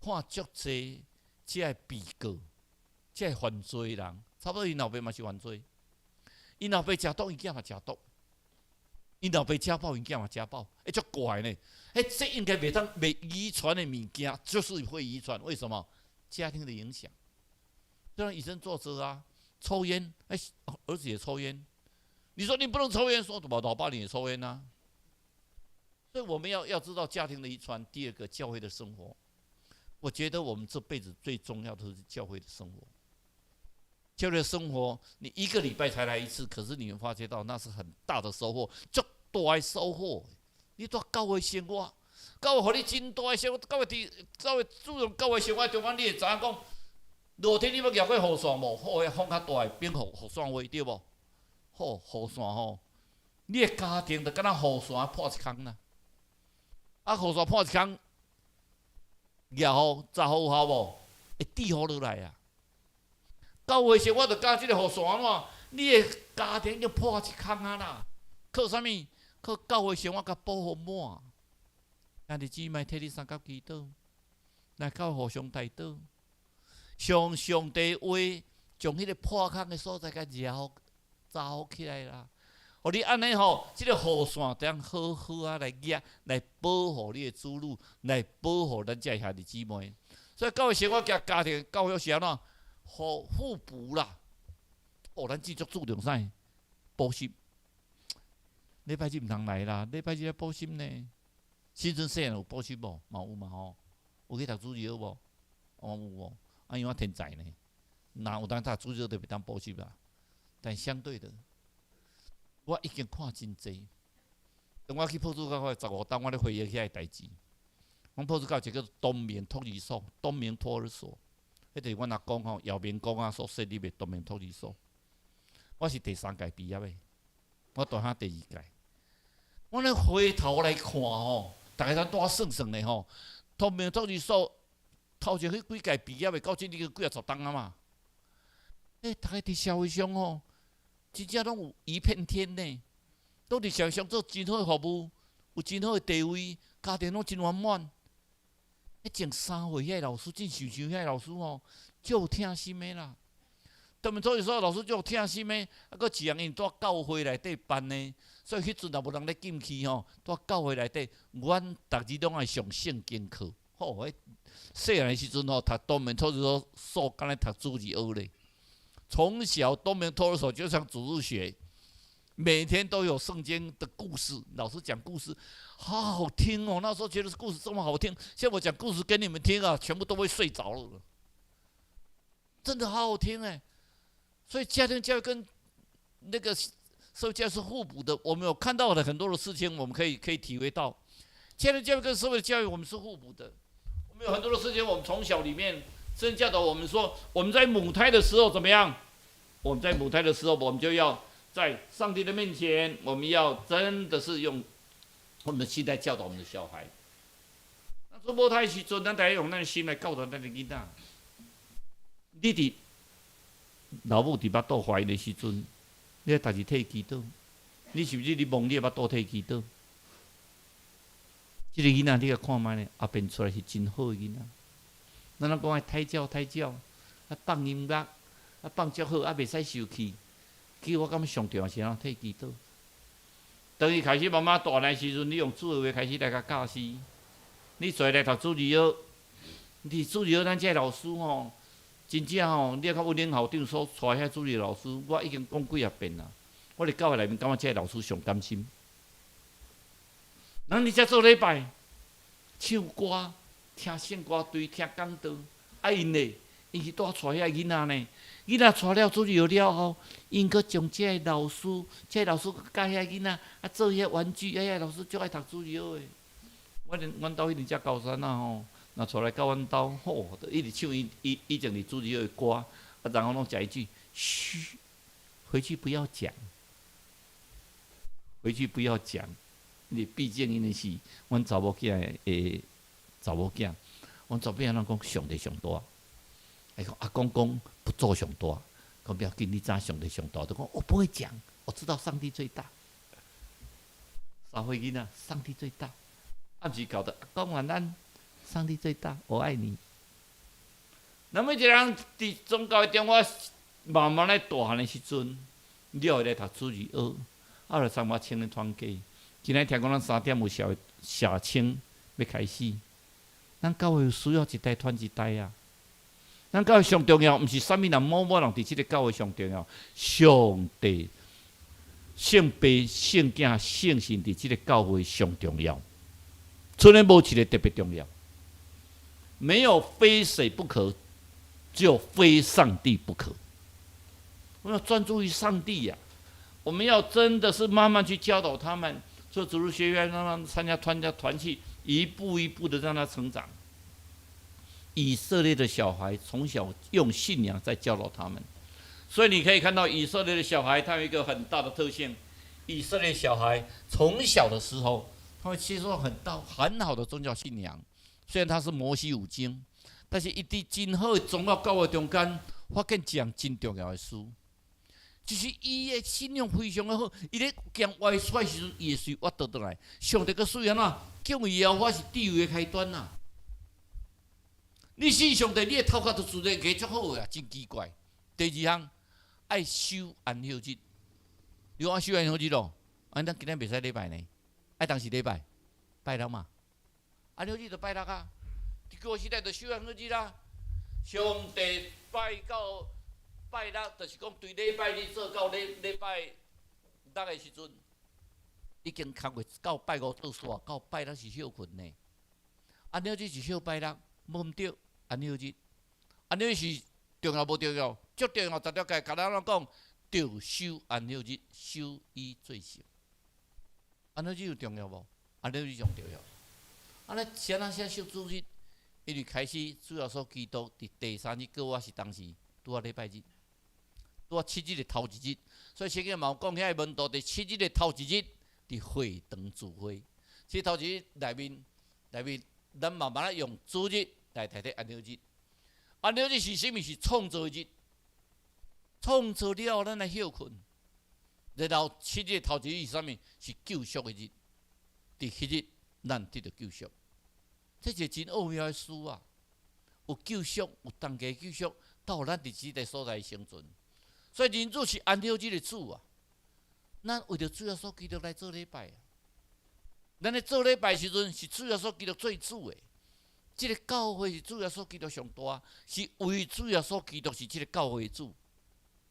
Speaker 4: 看足济，即个被告，即个犯罪人，差不多因老爸嘛是犯罪，因老爸食毒，因囝嘛食毒，因老爸家暴，因囝嘛家暴，足怪呢！这应该袂遗传的物件，就是会遗传，为什么？家庭的影响。就像以身作则啊，抽烟，儿子也抽烟，你说你不能抽烟，说怎么老爸你也抽烟啊？所以我们要知道家庭的遗传。第二个，教会的生活，我觉得我们这辈子最重要的是教会的生活。教会的生活，你1个礼拜才来一次，可是你会发觉到那是很大的收获，足大的收获。你在教会生活，教会给你真大的生活，教会注重教会生活中间，你会知影讲，热天你要绕过雨伞无？好，迄风较大的变雨伞话对无？好，雨伞吼，你的家庭就敢若雨伞破一空啦。雨伞破一空，夜雨、早雨有效无？会滴雨落来啊！教会生活就加即个雨伞怎？你的家庭就破一空啊啦！靠啥物？靠教会生活甲保护满。兄弟姊妹，替你三角祈祷，来教互相带祷，上上帝话，将迄个破空的所在甲绕起来啦。互你安尼吼，即个雨伞当好好啊来夹，来保护你的子女，来保护咱遮兄弟姊妹。所以教会生活甲家庭教育是安怎？互补啦。咱继续注重啥？补习。礼拜日毋通来啦，礼拜日要补习呢。新春细汉有补习无？嘛有嘛吼。有去读主日学无？有无？因为我天才呢，哪有当读主日学就袂当补习啦。但相对的，我已经看真济。当我去普渡教会15档，我咧回忆遐个代志。阮普渡教一个叫东明托儿所，东明托儿所，迄就是阮阿公吼姚明公啊所设立的东明托儿所。我是第3届毕业的，我大汉第2届。我咧回头来看吼，大家通带算算咧吼，东明托儿所头前迄几届毕业的，到即个几啊10档啊嘛。大家伫社会上吼，真正拢有一片天呢，都伫社会上做真好的服务，有真好的地位，家庭拢真圆满。前3岁遐老师，真想遐老师吼，足有疼心的啦。东明托儿所老师足有疼心的，搁一样因在教会内底办呢，所以迄阵也无人咧进去吼，在教会内底，阮逐日拢爱上圣经课。吼，细汉的时阵吼，读东明托儿所，敢若读主日学咧。从小东明托儿所就像主日学，每天都有圣经的故事，老师讲故事，好好听哦。那时候觉得故事这么好听，现在我讲故事给你们听啊，全部都会睡着了，真的好好听哎。所以家庭教育跟那个社会教育是互补的。我们有看到的很多的事情，我们可以体会到，家庭教育跟社会教育我们是互补的。我们有很多的事情，我们从小里面，圣经教导我们说，我们在母胎的时候怎么样？我们在母胎的时候，我们就要在上帝的面前，我们要真的是用我们的心来教导我们的小孩。那做母胎的时阵，咱大家用咱的心来教导咱的囡仔。你伫老母伫巴肚怀孕的时阵，你要逐日替伊祈祷，你是不是你梦你巴肚替伊祈祷？这个囡仔你甲看卖呢，后变出来是真好的囡仔。咱讲爱胎教，啊放音乐，啊放足好，啊袂使受气。其实我感觉上重要是安怎替伊祈祷。当伊开始慢慢大个时阵，你用主的话开始来甲教示。你做来读主日学，你主日学咱这老师吼。真正吼，你啊，甲阮领校长所带遐主日老师，我已经讲几啊遍啦。我伫教会内面感觉这老师上甘心。咱伫遮做礼拜，唱歌、听圣歌队、听讲道，因呢，因是带带遐囡仔呢。囡仔带了主日学了后，因搁将这老师教遐囡仔啊做遐玩具，遐老师足爱读主日学的。阮兜迄阵遮高山啊吼。那出来到阮兜，吼，就一直唱以前的主日学的歌，然后拢讲一句：嘘，回去不要讲，回去不要讲。你毕竟因是阮查某囝的查某囝，阮查某囝人讲上帝上大，还讲阿公公不做上大，讲不要紧，你知上帝上大，就讲我不会讲，我知道上帝最大。3岁囡仔，上帝最大，暗时搞得阿公晚安。上帝最大，我爱你。那么一个人伫宗教中，我慢慢来大汉的时阵，你会来读主日学，啊，来参加青年团契。今仔听讲咱3点有社青要开始，咱教会有需要一代传一代啊。咱教会上重要，毋是啥物人某某人伫即个教会上重要，上帝、圣父、圣子、圣神伫即个教会上重要，剩诶无一个特别重要。没有非谁不可，只有非上帝不可。我们要专注于上帝呀、我们要真的是慢慢去教导他们，做主日学院，让他们参加团契，一步一步的让他成长。以色列的小孩从小用信仰在教导他们，所以你可以看到以色列的小孩，他有一个很大的特性：以色列小孩从小的时候，他会接受很好的宗教信仰。虽然他是摩西五经，但是一滴真好的宗教教育中间，发现一样真重要的事，就是伊的信仰非常的好。伊咧讲话出的时阵，伊会随挖倒倒来。上帝个虽然啊，敬畏耶和华是智慧的开端呐。你信上帝，你的头壳就自然个足好个啊，真奇怪。第二项，爱守安息日。你讲守安息日咯？咱今日袂使礼拜呢，爱当时礼拜，拜六嘛。安息日就拜六啊，伫旧时代就守安息日啦。上帝拜六，就是讲对礼拜日做到礼拜六的时阵，已经工过到拜五倒煞，到拜六是休困呢。安息日是休拜六，无毋对。安息日，安息日是重要无重要？足重要，大家甲咱讲，着守安息日，守以最小。安息日有重要无？安息日上重要。安尼谁人写守主日？因为开始主要所基督伫第3日，过我是当时拄啊礼拜日，拄啊7日的头一日，所以圣经嘛有讲遐个门徒伫7日的头一日伫会堂聚会。即头一日内面，咱慢慢用主日来代替安息日。安息日是啥物？是创造日。创造了后，咱来休困。然后7日头一日是啥物？是救赎的日。伫迄日，咱得到救赎。这是真奥妙的事啊！有救赎，有当家救赎，到咱伫即个所在生存。所以人主是安息日的主啊！咱为着主耶稣基督来做礼拜啊！咱咧做礼拜的时阵，是主耶稣基督做主的。即个教会是主耶稣基督上大，是为主耶稣基督是即个教会的主，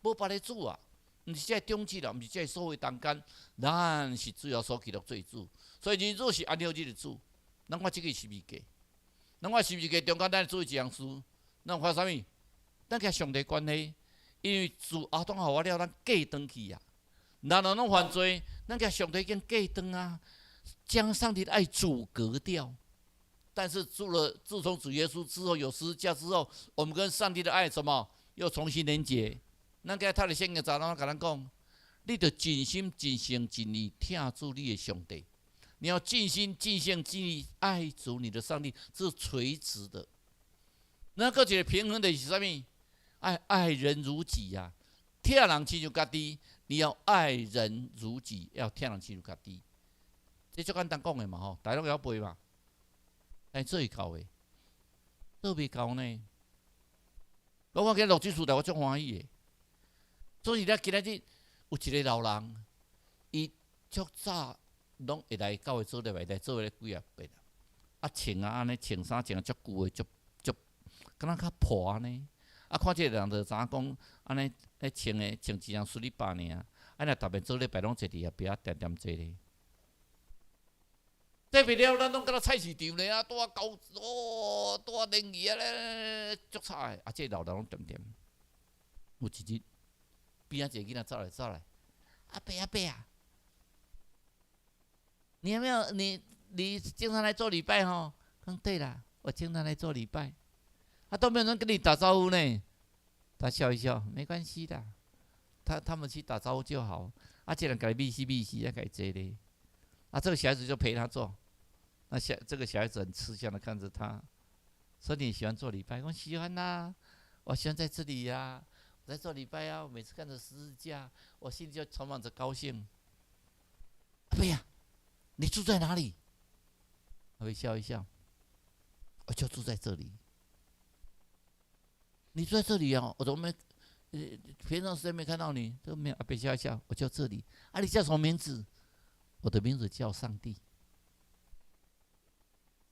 Speaker 4: 无别的主啊！毋是即个中止啦，毋是即个所谓中间，咱是主耶稣基督做主。所以人主是安息日的主。咱看即个是物价，咱看是物价中间，咱做一样事，咱看啥物？咱甲上帝关系，因为自亚当夏娃了，咱过转去啊。人人拢犯罪，咱甲上帝已经过转啊，将上帝的爱阻隔掉。但是自从主耶稣之后有十字架之后，我们跟上帝的爱什么又重新连结。咱甲他的圣经早上甲咱讲，你着尽心、尽性、尽力听主你的上帝。你要尽心、尽性、尽力爱主你的上帝，这是垂直的。那个一个平衡的是啥物？爱人如己呀、疼人亲像家己，你要爱人如己，要疼人亲像家己。这足简单讲的嘛吼，大家拢会晓背嘛。但做会到的，做袂到呢？我今日录这书台，我足欢喜的。所以咧，今仔日有一个老人，伊足早。拢会来教会做礼拜，来做咧几啊遍啦。啊穿啊安尼穿衫穿啊足旧的，足，敢若较破安尼。啊看这个人就知影讲，安尼咧穿一样水里巴尔。啊若逐遍做礼拜拢坐伫遐边仔点点坐咧。这边了，咱拢敢若菜市场咧啊，拄啊高哦，拄啊灵鱼啊咧，足差的。啊这老人拢点点。有一日，边仔一个囡仔走来，阿伯啊。你有没有你经常来做礼拜吼？讲对啦，我经常来做礼拜。都没有人跟你打招呼呢。他笑一笑，没关系的。他们去打招呼就好。这人给你密西，要给这嘞。这个小孩子就陪他做。这个小孩子很吃香的看着他，说你喜欢做礼拜？我喜欢呐，我喜欢在这里呀，我在做礼拜啊。我每次看着十字架，我心里就充满着高兴。阿伯呀。你住在哪里？他会笑一笑，我就住在这里。你住在这里啊？我怎么没平常时间没看到你？都没有。阿伯笑一笑，我就这里。你叫什么名字？我的名字叫上帝。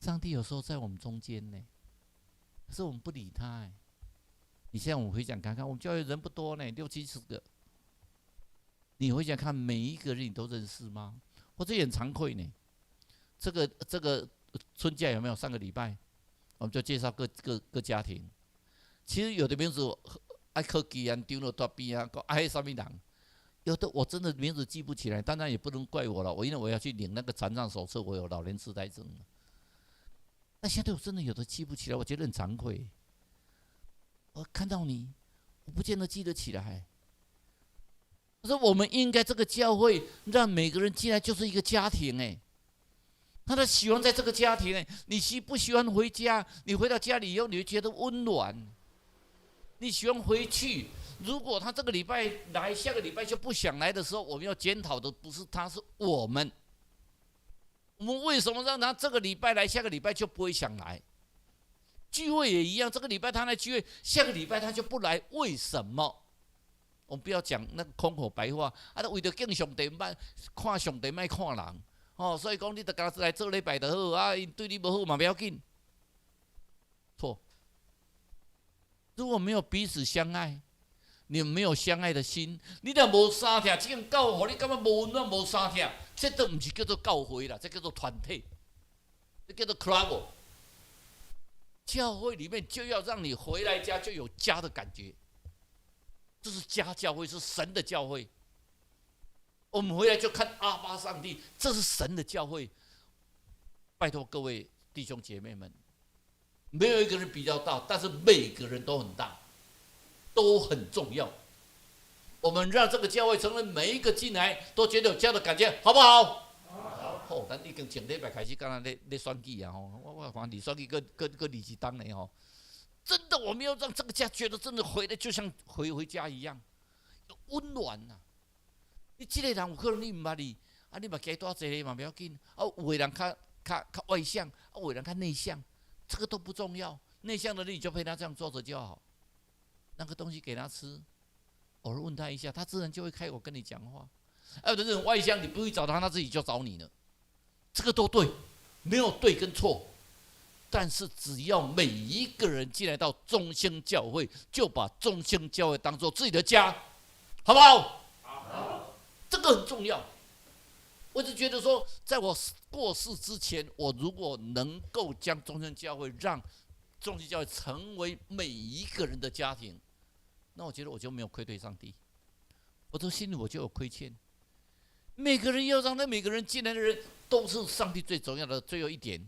Speaker 4: 上帝有时候在我们中间呢，可是我们不理他。你现在我们回想看看，我们教会人不多呢，60-70个。你回想看每一个人你都认识吗？我这也很惭愧呢。这个春假有没有？上个礼拜我们就介绍各家庭。其实有的名字爱科技啊丢了大边啊，爱什么人？有的我真的名字记不起来，当然也不能怪我了。因为我要去领那个残障手册，我有老年痴呆症。那现在我真的有的记不起来，我觉得很惭愧。我看到你，我不见得记得起来。可是我们应该这个教会让每个人进来就是一个家庭哎，他的喜欢在这个家庭哎，你不喜欢回家？你回到家里以后，你会觉得温暖。你喜欢回去？如果他这个礼拜来，下个礼拜就不想来的时候，我们要检讨的不是他，是我们。我们为什么让他这个礼拜来，下个礼拜就不会想来？聚会也一样，这个礼拜他来聚会，下个礼拜他就不来，为什么？我们不要讲那个空口白话，为了敬上帝，看上帝，莫看人。所以讲你得刚来做礼拜就好啊，对你不好嘛不要紧。错。如果没有彼此相爱，你们没有相爱的心，你若无相疼，这种教会你感觉无温暖、无相疼，这都不是叫做教会啦，这叫做团体，这叫做 club。教会里面就要让你回来家就有家的感觉，这是家教会，是神的教会。我们回来就看阿爸上帝，这是神的教会。拜托各位弟兄姐妹们，没有一个人比较大，但是每个人都很大，都很重要。我们让这个教会成为每一个进来都觉得有家的感觉，好不好？好，咱已经前礼拜开始，刚刚在选举啊，我反正选举个20党的吼，真的我们要让这个家觉得真的回来就像回家一样，有温暖呐。你这个人有可能你唔捌你，你嘛加多一个嘛不要紧，有的人较外向，有的人较内向，这个都不重要。内向的你就陪他这样坐着就好，那个东西给他吃，偶尔问他一下，他自然就会开口跟你讲话。有的人外向，你不去找他，他自己就找你了。这个都对，没有对跟错，但是只要每一个人进来到中兴教会，就把中兴教会当作自己的家，好不好？好，这个很重要。我就觉得说，在我过世之前，我如果能够将中兴教会让中兴教会成为每一个人的家庭，那我觉得我就没有愧对上帝，我的心里我就有亏欠。每个人要让每个人进来的人都是上帝最重要的。最后一点，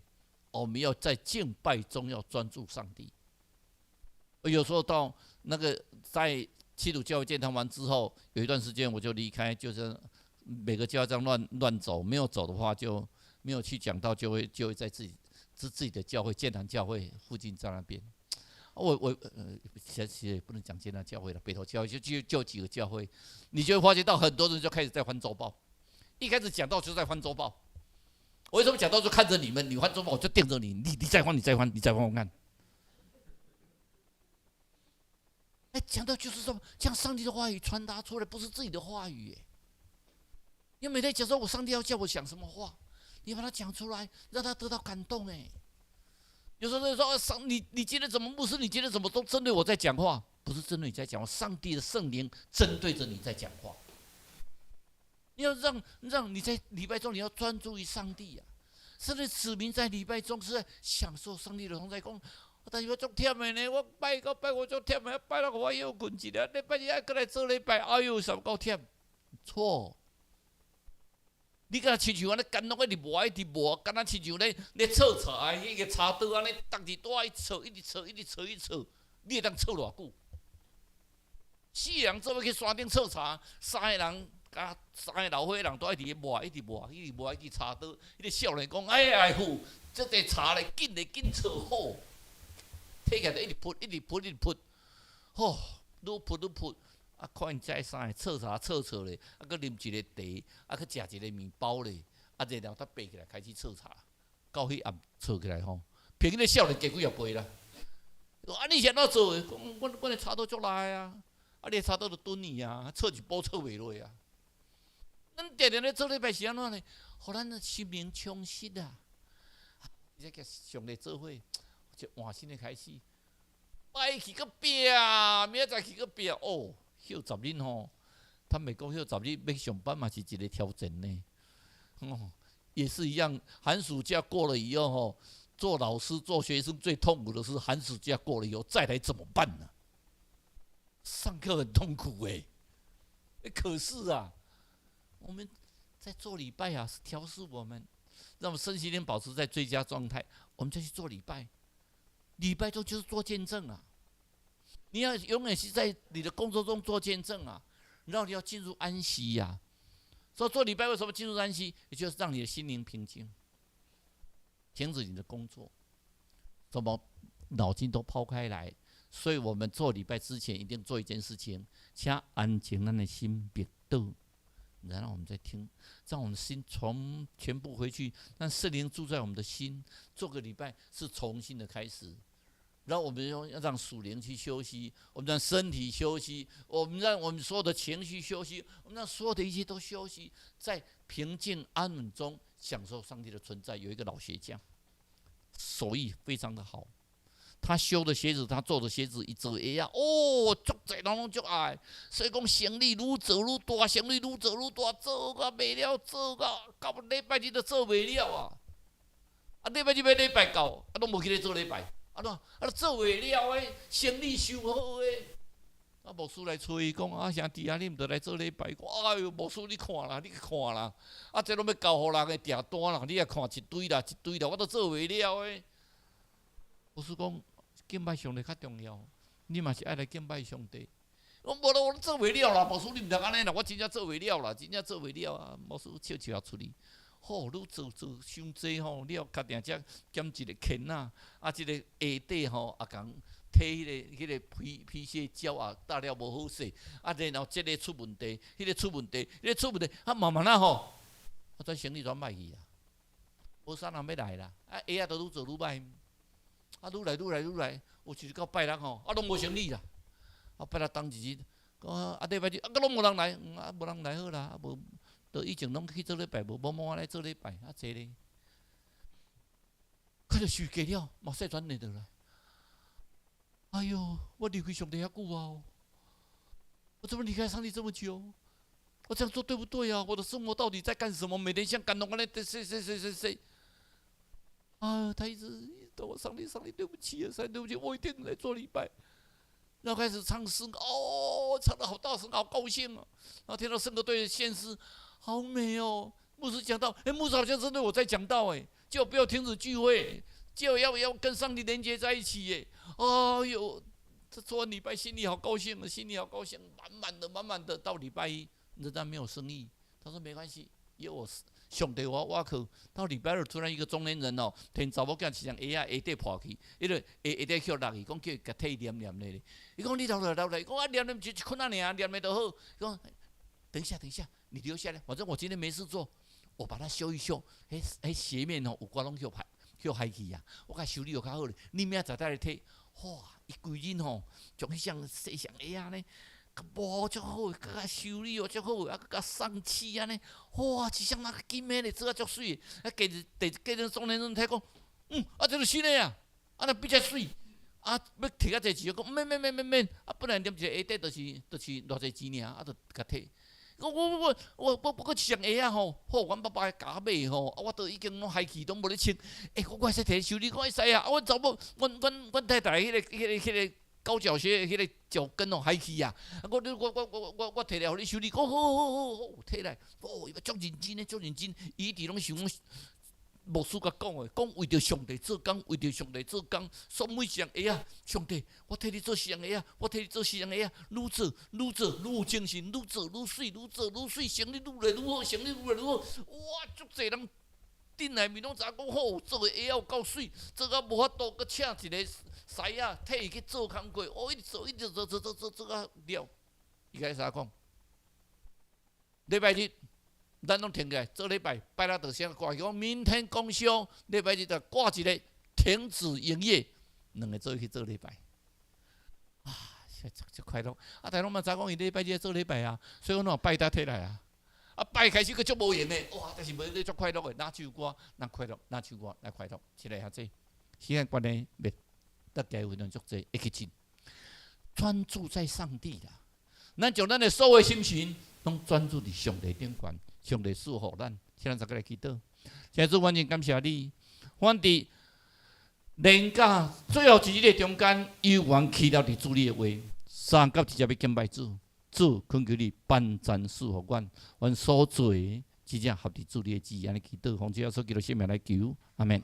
Speaker 4: 我们要在敬拜中要专注上帝。有时候到那个在七堵教会建堂完之后，有一段时间我就离开，就是每个教会这样乱走，没有走的话就没有去讲道，就会在自己的教会建堂教会附近在那边。其实也不能讲建堂教会了，北投教会就几个教会，你就会发觉到很多人就开始在翻周报。一开始讲到就是在翻周报，我为什么讲到就看着你们，你翻周报我就盯着你，你再翻我看。讲到就是说，将上帝的话语传达出来，不是自己的话语。因为每天讲说，我上帝要叫我讲什么话，你把它讲出来，让他得到感动。有时候说，你今天怎么牧师？你今天怎么都针对我在讲话？不是针对你在讲话，上帝的圣灵针对着你在讲话。你要让你在礼拜中，你要专注于上帝啊！甚至子民在礼拜中是在享受上帝的同在。讲，但是我足忝的呢，我拜我足忝的，拜到我又困一下，礼拜日还过来做礼拜，哎呦，上够忝。错！你敢亲像安尼干拢一直磨，敢若亲像咧炒茶的迄个茶刀安尼，当时带一直炒，你会当炒偌久？4个人做要去山顶炒茶，3个人。3个老伙人都一直磨，一直插刀。迄个少年讲：“哎呀，父，这个茶咧紧炒好，摕起来一直扑，吼，愈扑，看再三个炒茶咧，搁啉一个茶，搁食一个面包咧，然后他爬起来开始炒茶，到迄暗炒起来吼，平迄个少年加几啊倍啦。你是安怎做？讲阮的茶刀足来啊，你的茶刀就蹲你啊，炒一煲炒袂落啊。咱常常咧做礼拜是安怎呢？互咱的心灵充实啊！你再甲上帝做伙，就换新的开始。拜去个拼，明仔载去个拼哦。休10日吼，他们讲休10日要上班嘛是一个挑战呢。哦，也是一样，寒暑假过了以后吼，做老师做学生最痛苦的是寒暑假过了以后再来怎么办呢？上课很痛苦可是啊，我们在做礼拜啊，是调试我们，让我们身心灵保持在最佳状态，我们再去做礼拜。礼拜中就是做见证啊！你要永远是在你的工作中做见证啊，然后你要进入安息呀。所以做礼拜为什么进入安息？也就是让你的心灵平静，停止你的工作，什么脑筋都抛开来。所以我们做礼拜之前一定做一件事情，请安静咱的心别动，然后我们再听，让我们的心全部回去，让圣灵住在我们的心。做个礼拜是重新的开始，然后我们要让属灵去休息，我们让身体休息，我们让我们所有的情绪休息，我们让所有的一切都休息，在平静安稳中享受上帝的存在。有一个老鞋匠，手艺非常的好。他修的鞋子，他做的鞋子，一做鞋啊，哦，足侪人拢足爱，所以讲生意愈做愈大，生意愈做愈大，做啊卖了，做啊到礼拜日都做袂了啊！啊，礼拜日要礼拜到，啊，拢无去咧做礼拜，做袂了诶，生意收好诶。啊，牧师来找伊讲，啊，兄弟啊，你毋着来做礼拜？哎呦，牧师你看啦，你去看啦，啊，这拢要交互人诶订单啦，你也看一堆啦，我都做袂了诶。牧师讲。敬拜上帝较重要，你嘛是爱来敬拜上帝。我无啦，我做袂了啦，牧师你毋通安尼啦，我真正做袂了啦，真正做袂了啊！牧师笑笑出去，吼，愈做伤济吼，你要确定只减一个钳啊，啊，即个下底吼也共摕迄个皮屑胶啊，搭了无好势，啊，然后即个出问题，迄个出问题，啊，慢慢啊吼，啊，跩生意转歹去啊，无啥人要来啦，啊，鞋啊都愈做愈歹。啊，愈来，有时到拜六吼，啊，拢无生意啦。啊，拜六当日，啊，礼拜日，啊，拢无人来，啊，无人来好啦，啊，无，都以前拢去做礼拜，无来做礼拜，啊，坐咧，看着虚假了，马上转念倒来。哎呦，我离开上帝遐久啊，我怎么离开上帝这么久？我这样做对不对啊？我的生活到底在干什么？每天像感动安尼，谁？啊，他一直对我上帝，对不起啊，上帝对不起，我一定来做礼拜。然后开始唱诗，哦，唱得好大声，好高兴啊！然后听到圣歌队的献诗，好美哦。牧师讲到，牧师好像针对我在讲道，叫我不要停止聚会，叫我要跟上帝连接在一起，哎呦，这做完礼拜心里好高兴啊，满满的。到礼拜一仍然没有生意，他说没关系，有我。上帝我去，到礼拜二突然一个中年人哦，听查某囝一双鞋啊下底破去，迄个下底捡落去，讲叫伊甲替念咧。伊讲你留来，伊讲啊念就一困仔尔，念咧就好。伊讲等一下，你留下来，反正我今天没事做，我把它修一修。迄鞋面吼有寡拢叫害去啊，我甲修理就较好咧。你明仔载来睇，哇，伊规日吼，将迄双细双鞋啊呢。无足好，甲修理又足好，啊，甲送漆安尼，哇，一双那金的咧，做啊足水的。啊，家人中年人睇讲，啊，这个新的啊，啊，那比较水，啊，要摕较济钱，讲免，啊，本来念一个鞋底就是偌济钱尔，啊，就甲摕。我过一双鞋啊吼，好，阮爸爸甲买吼，啊，我都已经拢害去，拢无咧穿。我会使摕修理，我会使啊，啊，阮查某，阮太太迄个。高脚鞋迄个脚跟哦害去啊！我摕来互你修理，好，摕来，伊足认真，伊一直拢想讲，牧师甲讲诶，讲为着上帝做工，所每一双鞋啊，上帝，我替你做双鞋啊，愈做愈精神，愈做愈水，生意愈来愈好，哇，足侪人。顶内面拢知影讲好，做个鞋有够水，做到无法度，佮请一个师啊替伊去做工课，一直做啊了。伊开始讲，礼拜日咱拢停起来做礼拜，拜六就先挂起讲明天公休，礼拜日就挂一个停止营业，两个做去做礼拜。啊，真快乐！啊，但拢嘛知讲伊礼拜日做礼拜啊，所以阮拜搭摕来啊。啊，拜开始佫足无闲的，哇！但是无咧足快乐的，拿唱歌，拿快乐，拿唱歌来快乐，起来遐济，时间关系，袂得加分量足济，会去进。专注在上帝啦。咱将咱的所有心情拢专注伫上帝顶悬，上帝赐福咱。现在再来祈祷，现在主，我真感谢你，阮伫连假最后一日的中间，有缘去了伫主你的话，3到直接要敬拜主，主恳求你颁赞赐福阮，阮所做的真正合伫主你的旨意，安尼祈祷，奉主耶稣基督圣名来求，阿门。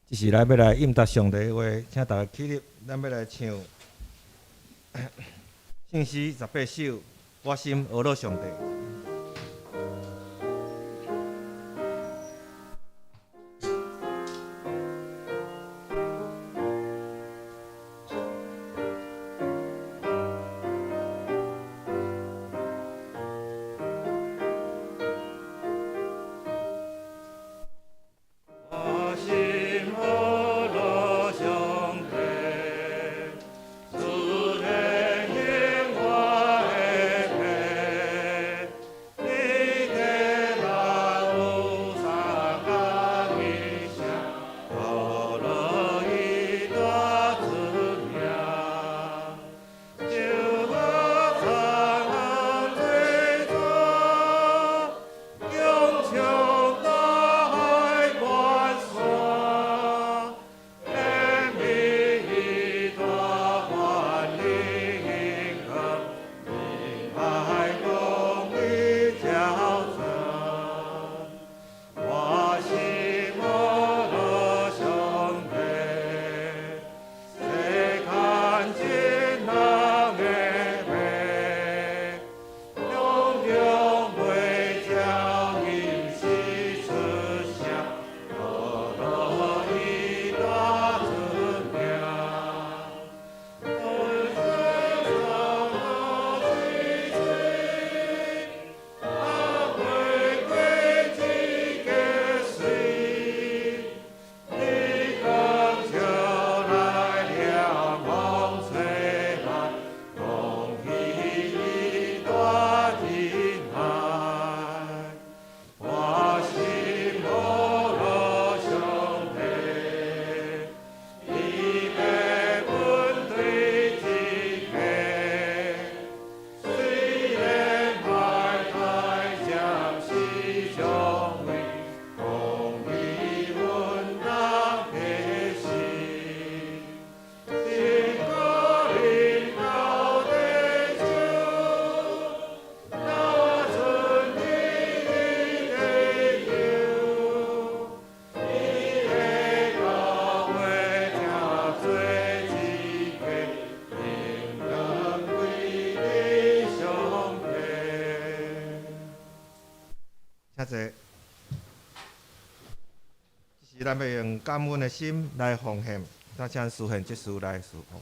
Speaker 2: 这时来要来应答上帝的话，请大家起立，咱要来唱圣诗18首，我心俄罗上帝。咱要用感恩的心来奉献，咱请书献结束来侍奉。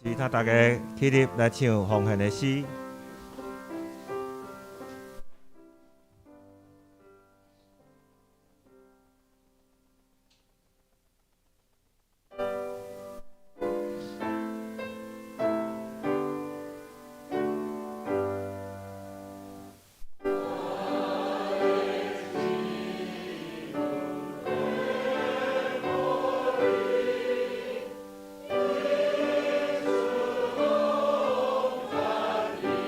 Speaker 2: 是他大家起立来唱奉献的诗。
Speaker 5: Amen.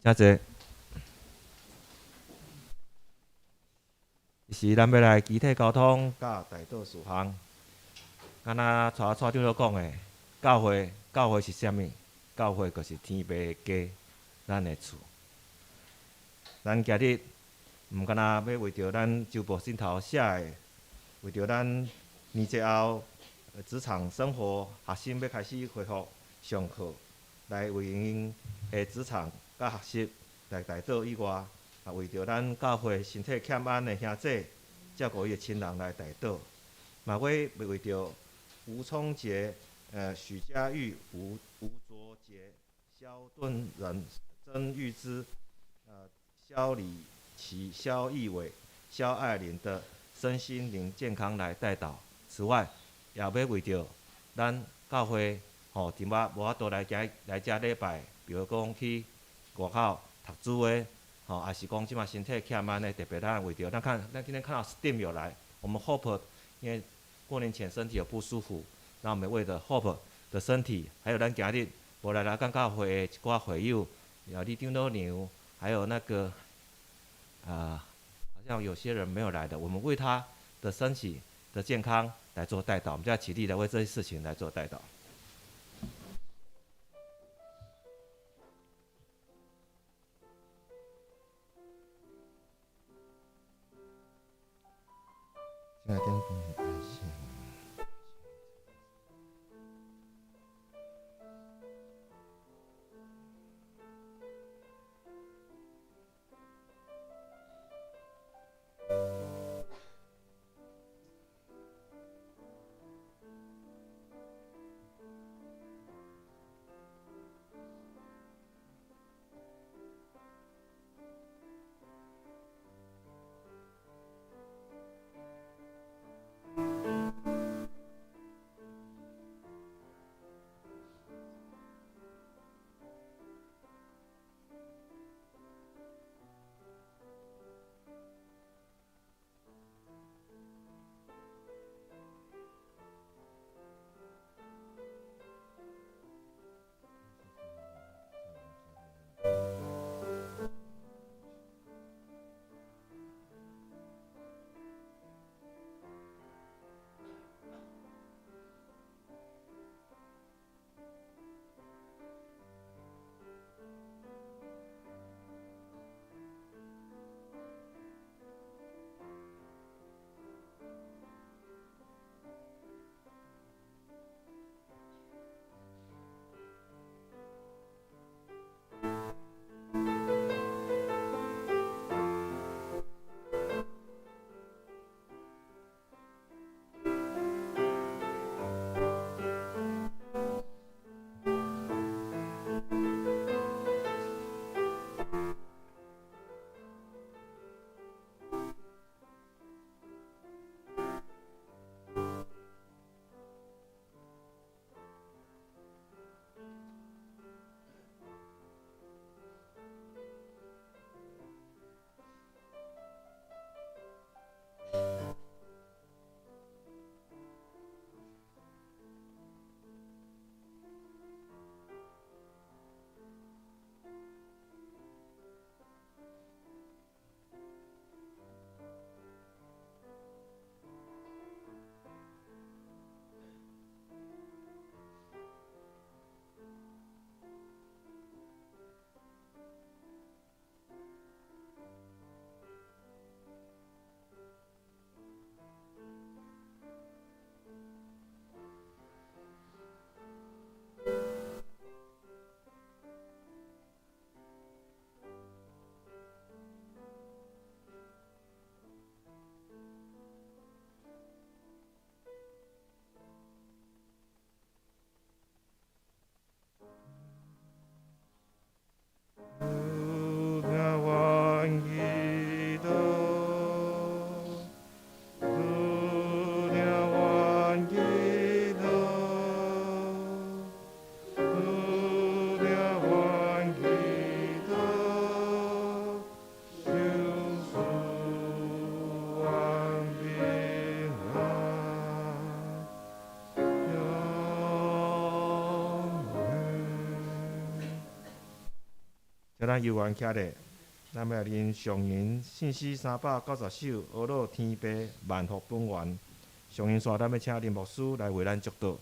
Speaker 2: 真济。是咱要来集体沟通，甲大道事项。敢若蔡长所讲的，教会是啥物？教会就是天父的家，咱的厝。咱今日毋敢若要为着咱周报信头写的，为着咱年节后职场生活学生要开始恢复上课，来为因的职场甲学习来大道以外，也为着咱教会身体欠安的兄弟，照顾伊的亲人来大道。嘛，我为着吴聪杰、许家玉、吴卓杰、肖顿仁、曾玉芝、肖礼琪、肖义伟、肖爱玲的身心灵健康来带导。此外，也要为着咱教会伫无法度来遮礼拜，比如讲去外口读书的，也是讲即马身体欠安的，特别咱为着咱今天看到 STEAM 有来，我们 Hope 因为过年前身体有不舒服，那我们为了 Hope 的身体，还有咱今日无来咱教会的一寡会友，有李丁老牛，还有那个好像有些人没有来的，我们为他的身体的健康来做代祷，我们就要起立来为这些事情来做代祷。亲爱的天父，感谢你。叫咱游园徛咧，咱要念上云信息390首，阿罗天父万福本源。上云线，咱要请林牧师来为咱祝祷。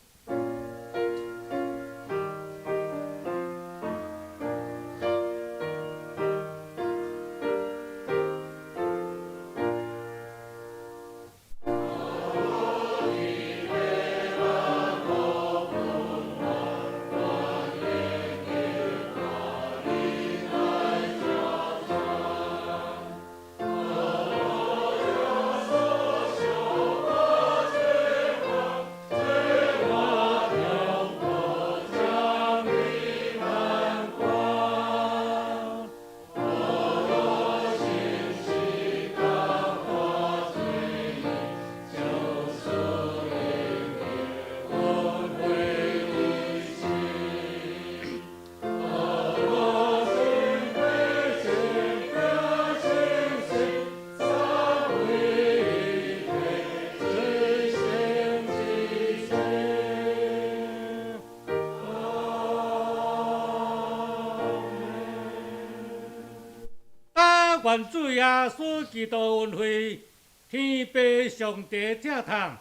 Speaker 1: 愿主耶稣基督恩惠、天父上帝正堂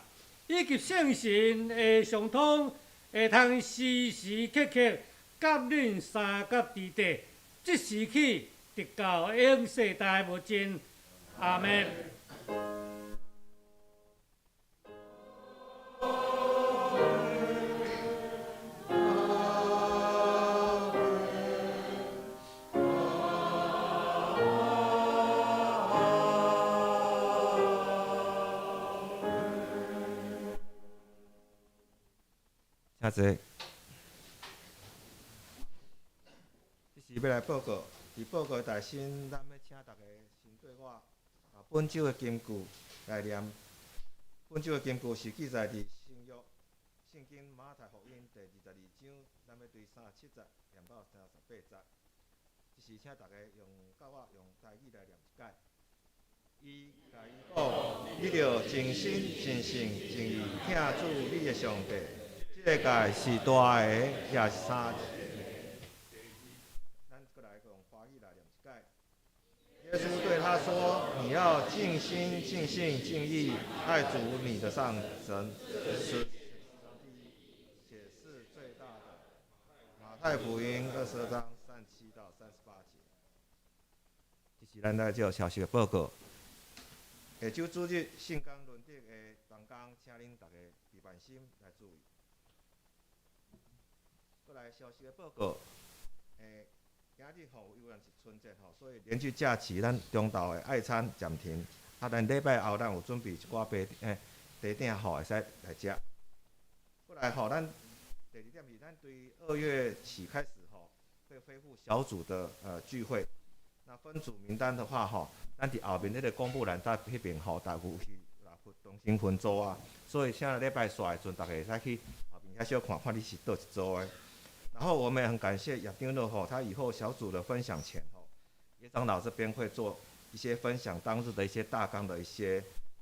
Speaker 1: 以及圣神的相通，会通时时刻刻甲恁三甲地地，即时起直到永世代无尽。阿门。
Speaker 2: 请坐。这是要来报告，伫报告大先，咱要请大家先对我本周的金句来念。本周的金句是记载伫圣经马太福音第22章，咱要对37节念到38节。这是请大家甲我用台语来念一解。伊甲伊讲：你着真心、真性、真意听主你的上帝。这个界是大个，也是三。咱过来用华语来念一解。耶稣对他说：“你要尽心、尽性、尽意爱主你的上神，是且是最大的。”马太福音22章37到38节。这是咱来这消息的报告。下周主日圣光伦理的同工，请恁大家备办心来注意。过来消息的报告，今日因为是春节所以连续假期，咱中昼的爱餐暂停。咱礼拜后咱有准备一寡茶鼎会使来食。过来咱第二点是，咱对2月起开始会恢复小组的聚会。那分组名单的话咱伫后面那个公布栏迄边大家去重新分组啊。所以现在礼拜煞的时阵，大家会使去后面遐小看看你是倒一组的。然后我们也很感谢亚丁乐他以后小组的分享前叶长老这边会做一些分享当日的一些大纲的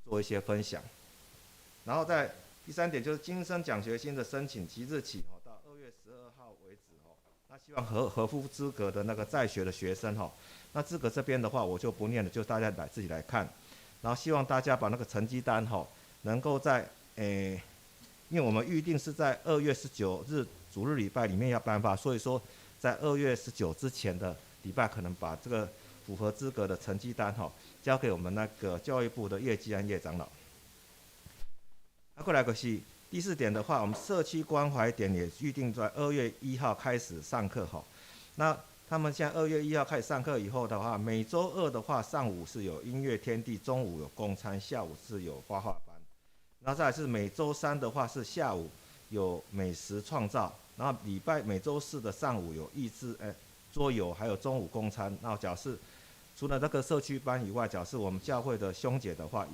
Speaker 2: 做一些分享。然后在第3点就是今生奖学金的申请即日起到2月12号为止那希望合乎资格的那个在学的学生那资格这边的话我就不念了，就大家自己来看。然后希望大家把那个成绩单能够在因为我们预定是在2月19日主日礼拜里面要颁发，所以说在2月19之前的礼拜，可能把这个符合资格的成绩单交给我们那个教育部的叶基安叶长老。过来就是第4点的话，我们社区关怀点也预定在2月1号开始上课那他们现在2月1号开始上课以后的话，每周2的话上午是有音乐天地，中午有共餐，下午是有画画班。然后再来是每周3的话是下午有美食创造，然后每周4的上午有益智桌游，还有中午公餐。然后假设除了那个社区班以外，假设我们教会的兄姐的话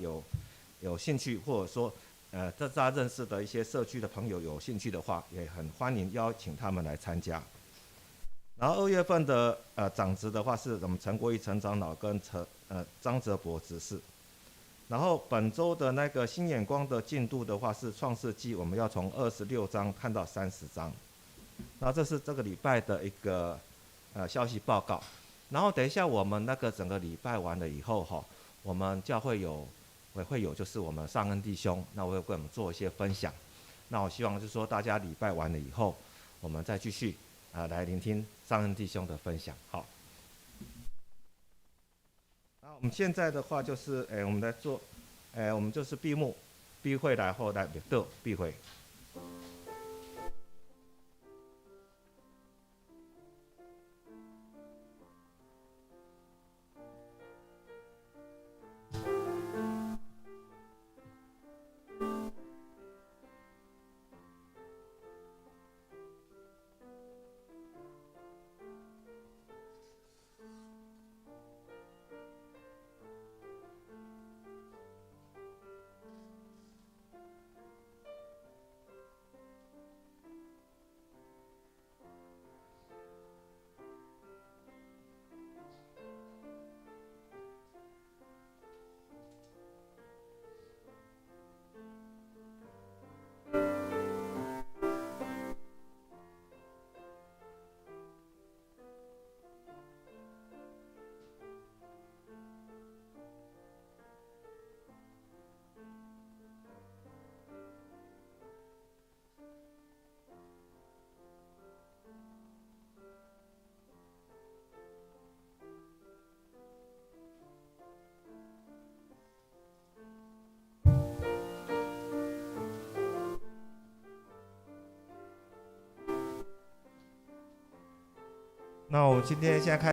Speaker 2: 有兴趣，或者说大家认识的一些社区的朋友有兴趣的话，也很欢迎邀请他们来参加。然后2月份的长职的话是我们陈国义陈长老跟张哲博执事。然后本周的那个新眼光的进度的话是创世纪，我们要从26章看到30章。然后这是这个礼拜的一个消息报告。然后等一下我们那个整个礼拜完了以后哈，我们教会会有就是我们上恩弟兄，那我会跟我们做一些分享。那我希望就是说大家礼拜完了以后，我们再继续来聆听上恩弟兄的分享。好，然后我们现在的话就是我们来做我们就是闭幕闭会来后来的闭会。那我们今天现在开